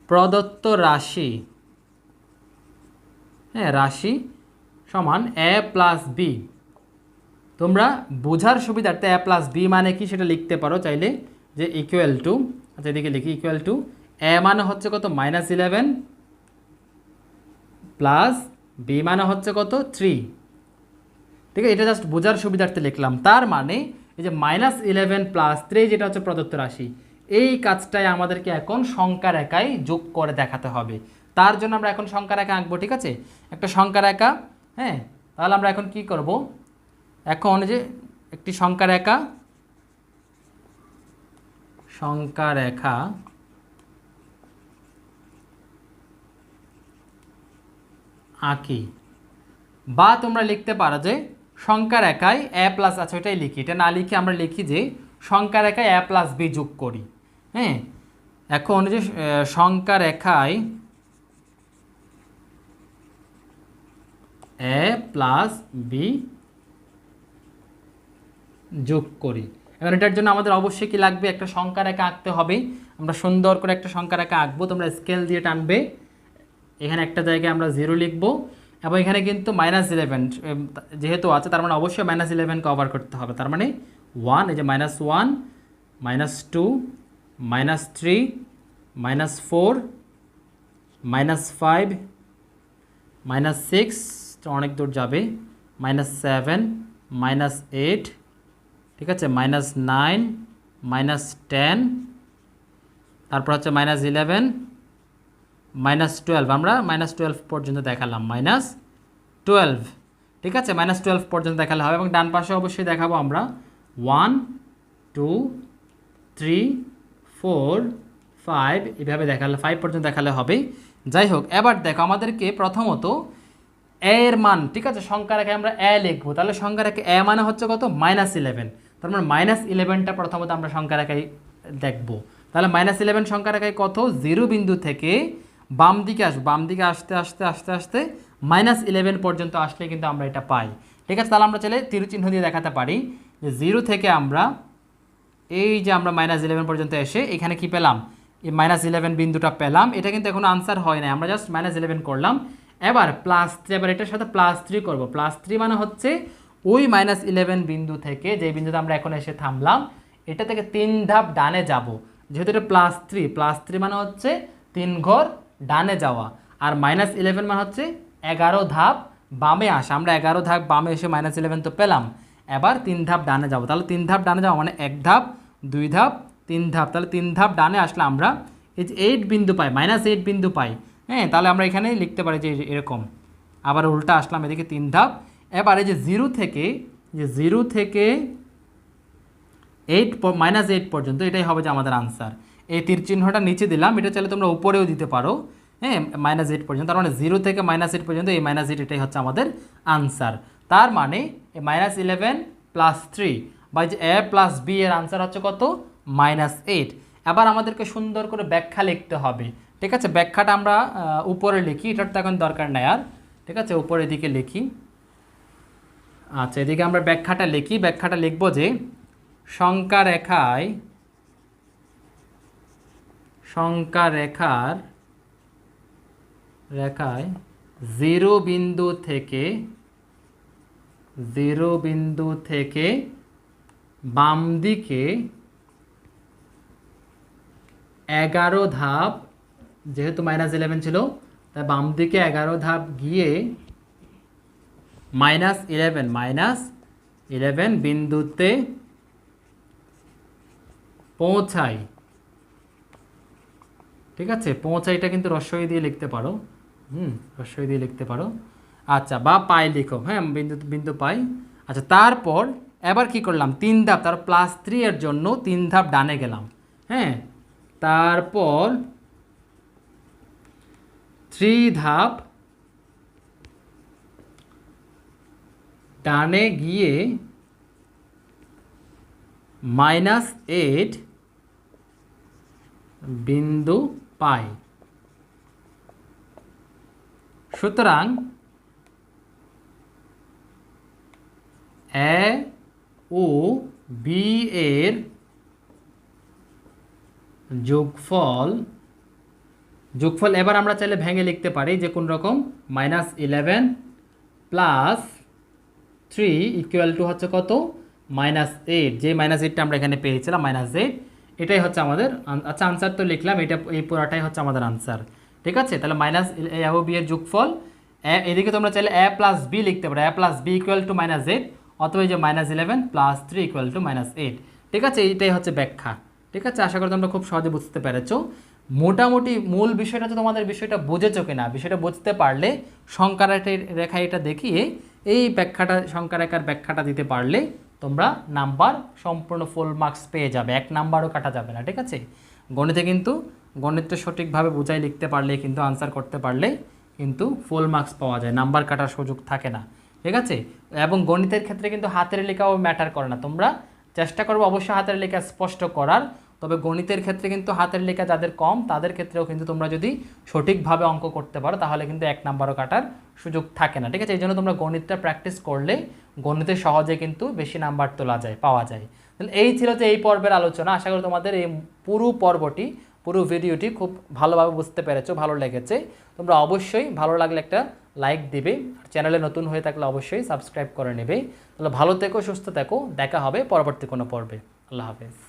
প্রদত্ত রাশি, হ্যাঁ, রাশি সমান এ প্লাস বি। তোমরা বোঝার সুবিধার্থে এ প্লাস বি মানে কি সেটা লিখতে পারো চাইলে, যে ইকুয়াল টু, আচ্ছা এদিকে লিখি, ইকুয়াল টু এ মানে হচ্ছে কত -11 প্লাস বি মানে হচ্ছে কত 3, ঠিক আছে। এটা জাস্ট বোঝার সুবিধার্থে লিখলাম। তার মানে এই যে -11 প্লাস 3 যেটা হচ্ছে প্রদত্ত রাশি, এই কাজটাই আমাদেরকে এখন সংখ্যা রেখায় যোগ করে দেখাতে হবে। তার জন্য আমরা এখন সংখ্যা রেখা আঁকবো, ঠিক আছে, একটা সংখ্যা রেখা, হ্যাঁ। তাহলে আমরা এখন কি করব, এখন যে একটি সংখ্যা রেখা আঁকি, বা তোমরা লিখতে পারো যে সংখ্যা রেখায় এ প্লাস, আচ্ছা ওইটাই লিখি, এটা না লিখে আমরা লিখি যে সংখ্যা রেখায় এ প্লাস বি যোগ করি, হ্যাঁ। এখন যে সংখ্যা রেখায় এ প্লাস বি যোগ করি, এবার এটার জন্য আমাদের অবশ্যই কি লাগবে, একটা সংখ্যা রেখা আঁকতে হবে। আমরা সুন্দর করে একটা সংখ্যা রেখা আঁকবো, তোমরা স্কেল দিয়ে টানবে। এখানে একটা জায়গায় আমরা 0 লিখব এবং এখানে কিন্তু -11 যেহেতু আছে, তার মানে অবশ্যই -11 কভার করতে হবে। তার মানে 1, এই যে -1, -2, -3, -4, -5, -6, অনেক দূর যাবে, -7, -8, ঠিক আছে, -9, -10, তারপর হচ্ছে -11, -12, আমরা -12 পর্যন্ত দেখালাম, -12, ঠিক আছে, -12 পর্যন্ত দেখালে হবে। এবং ডান পাশে অবশ্যই দেখাবো আমরা 1, 2, 3, 4, 5, এভাবে দেখালে 5 পর্যন্ত দেখালে হবে। যাই হোক, এবার দেখো আমাদেরকে প্রথমত এ এর মান, ঠিক আছে, সংখ্যা রেখে আমরা এ লিখবো। তাহলে সংখ্যা রেখে এ মানে হচ্ছে কত, -11। তার মানে -11টা প্রথমত আমরা সংখ্যা রেখায় দেখবো। তাহলে -11 সংখ্যা রেখায় কত, 0 বিন্দু থেকে বাম দিকে আসবো, বাম দিকে আসতে আসতে আসতে আসতে -11 পর্যন্ত আসলে কিন্তু আমরা এটা পাই। ঠিক আছে, তাহলে আমরা চাইলে তীর চিহ্ন দিয়ে দেখাতে পারি যে 0 থেকে আমরা এই যে আমরা -11 পর্যন্ত এসে এখানে কি পেলাম, এই -11 বিন্দুটা পেলাম। এটা কিন্তু এখনো আনসার হয় না, আমরা জাস্ট -11 করলাম। এবার +3, এবার এটার সাথে +3 করব। +3 মানে হচ্ছে ওই -11 বিন্দু থেকে, যে বিন্দুতে আমরা এখন এসে থামলাম, এটা থেকে 3 ধাপ ডানে যাব। যেহেতু এটা +3 মানে হচ্ছে 3 ঘর ডানে যাওয়া, আর -11 মানে হচ্ছে 11 ধাপ বামে আসা। আমরা 11 ধাপ বামে এসে -11 তো পেলাম, এবার 3 ধাপ ডানে যাব। তাহলে 3 ধাপ ডানে যাওয়া মানে 1 ধাপ, 2 ধাপ, 3 ধাপ। তাহলে 3 ধাপ ডানে আসলে আমরা এই যে 8 বিন্দু পাই, -8 বিন্দু পাই। হ্যাঁ, তাহলে আমরা এখানে লিখতে পারি যে এরকম। আবার উল্টা আসলাম, এদিকে 3 ধাপ। এবার এই যে 0 থেকে -8 পর্যন্ত, এটাই হবে যে আমাদের আনসার। এই তীর চিহ্নটা নিচে দিলাম, এটা চাইলে তোমরা উপরেও দিতে পারো। হ্যাঁ, -8 পর্যন্ত, তার মানে 0 থেকে -8 পর্যন্ত এই -8, এটাই হচ্ছে আমাদের আনসার। তার মানে এই -11 + 3 বা যে a + b এর আনসার হচ্ছে কত, -8। এবার আমাদেরকে সুন্দর করে ব্যাখ্যা লিখতে হবে। ঠিক আছে, ব্যাখ্যাটা আমরা উপরে লিখি, এটার তো এখন দরকার নাই আর। ঠিক আছে, উপরের দিকে লিখি। আচ্ছা, এদিকে আমরা ব্যাখ্যাটা লিখি। ব্যাখ্যাটা লিখব যে সংখ্যা রেখায় 0 বিন্দু থেকে বাম দিকে 11 ধাপ, যেহেতু -11 ছিল তাই বাম দিকে 11 ধাপ গিয়ে -11 বিন্দুতে পৌঁছাই। ঠিক আছে, পৌঁছাইটা কিন্তু রস্বই দিয়ে লিখতে পারো, রস্বই দিয়ে লিখতে পারো। আচ্ছা, বা পাই লিখো, হ্যাঁ, বিন্দু পাই। আচ্ছা, তারপর এবার কি করলাম, 3 ধাপ, তার +3 এর জন্য 3 ধাপ ডানে গেলাম। হ্যাঁ, তারপর 3 ধাপ ডানে গিয়ে -8 বিন্দু পাই। সুতরাং এ ও বি এর যোগফল এবার আমরা চাইলে ভেঙে লিখতে পারি যে কোন রকম, -11 + 3 = হচ্ছে কত, -8। যে -8টা আমরা এখানে পেয়েছিলাম, -8, এটাই হচ্ছে আমাদের। আচ্ছা, আনসার তো লিখলাম, এটা এই পুরাটাই হচ্ছে আমাদের আনসার। ঠিক আছে, তাহলে এ ও বি এর যোগফল, এদিকে তোমরা চাইলে a + b লিখতে পারো, a + b = -8, অথবা এই যে -11 + 3 = -8। ঠিক আছে, এইটাই হচ্ছে ব্যাখ্যা। ঠিক আছে, আশা করি তোমরা খুব সহজে বুঝতে পেরেছো। মোটামুটি মূল বিষয়টা তো তোমাদের বিষয়টা বুঝেছো কিনা, বিষয়টা বুঝতে পারলে সংখ্যা রেখা এটা দেখিয়ে এই ব্যাখ্যাটা, সংখ্যা রেখার ব্যাখ্যাটা দিতে পারলে তোমরা নাম্বার সম্পূর্ণ ফুল মার্কস পেয়ে যাবে, 1 নাম্বারও কাটা যাবে না। ঠিক আছে, গণিতে কিন্তু গণিতটা সঠিকভাবে বুঝাই লিখতে পারলে কিন্তু, আনসার করতে পারলে কিন্তু ফুল মার্কস পাওয়া যায়, নাম্বার কাটার সুযোগ থাকে না। ঠিক আছে, এবং গণিতের ক্ষেত্রে কিন্তু হাতের লেখাও ম্যাটার করে না। তোমরা চেষ্টা করবো অবশ্যই হাতের লেখা স্পষ্ট করার, তবে গণিতের ক্ষেত্রে কিন্তু হাতের লেখা যাদের কম তাদের ক্ষেত্রেও কিন্তু তোমরা যদি সঠিকভাবে অঙ্ক করতে পারো তাহলে কিন্তু 1 নাম্বারও কাটার সুযোগ থাকে না। ঠিক আছে, এই জন্য তোমরা গণিতটা প্র্যাকটিস করলে গণিতে সহজে কিন্তু বেশি নাম্বার তোলা যায়, পাওয়া যায়। এই ছিল যে এই পর্বের আলোচনা। আশা করি তোমাদের এই পুরো ভিডিওটি খুব ভালোভাবে বুঝতে পেরেছো, ভালো লেগেছে। তোমরা অবশ্যই ভালো লাগলে একটা লাইক দিবে, চ্যানেলে নতুন হয়ে থাকলে অবশ্যই সাবস্ক্রাইব করে নেবে। তাহলে ভালো থেকো, সুস্থ থেকো, দেখা হবে পরবর্তী কোনো পর্বে। আল্লাহ হাফেজ।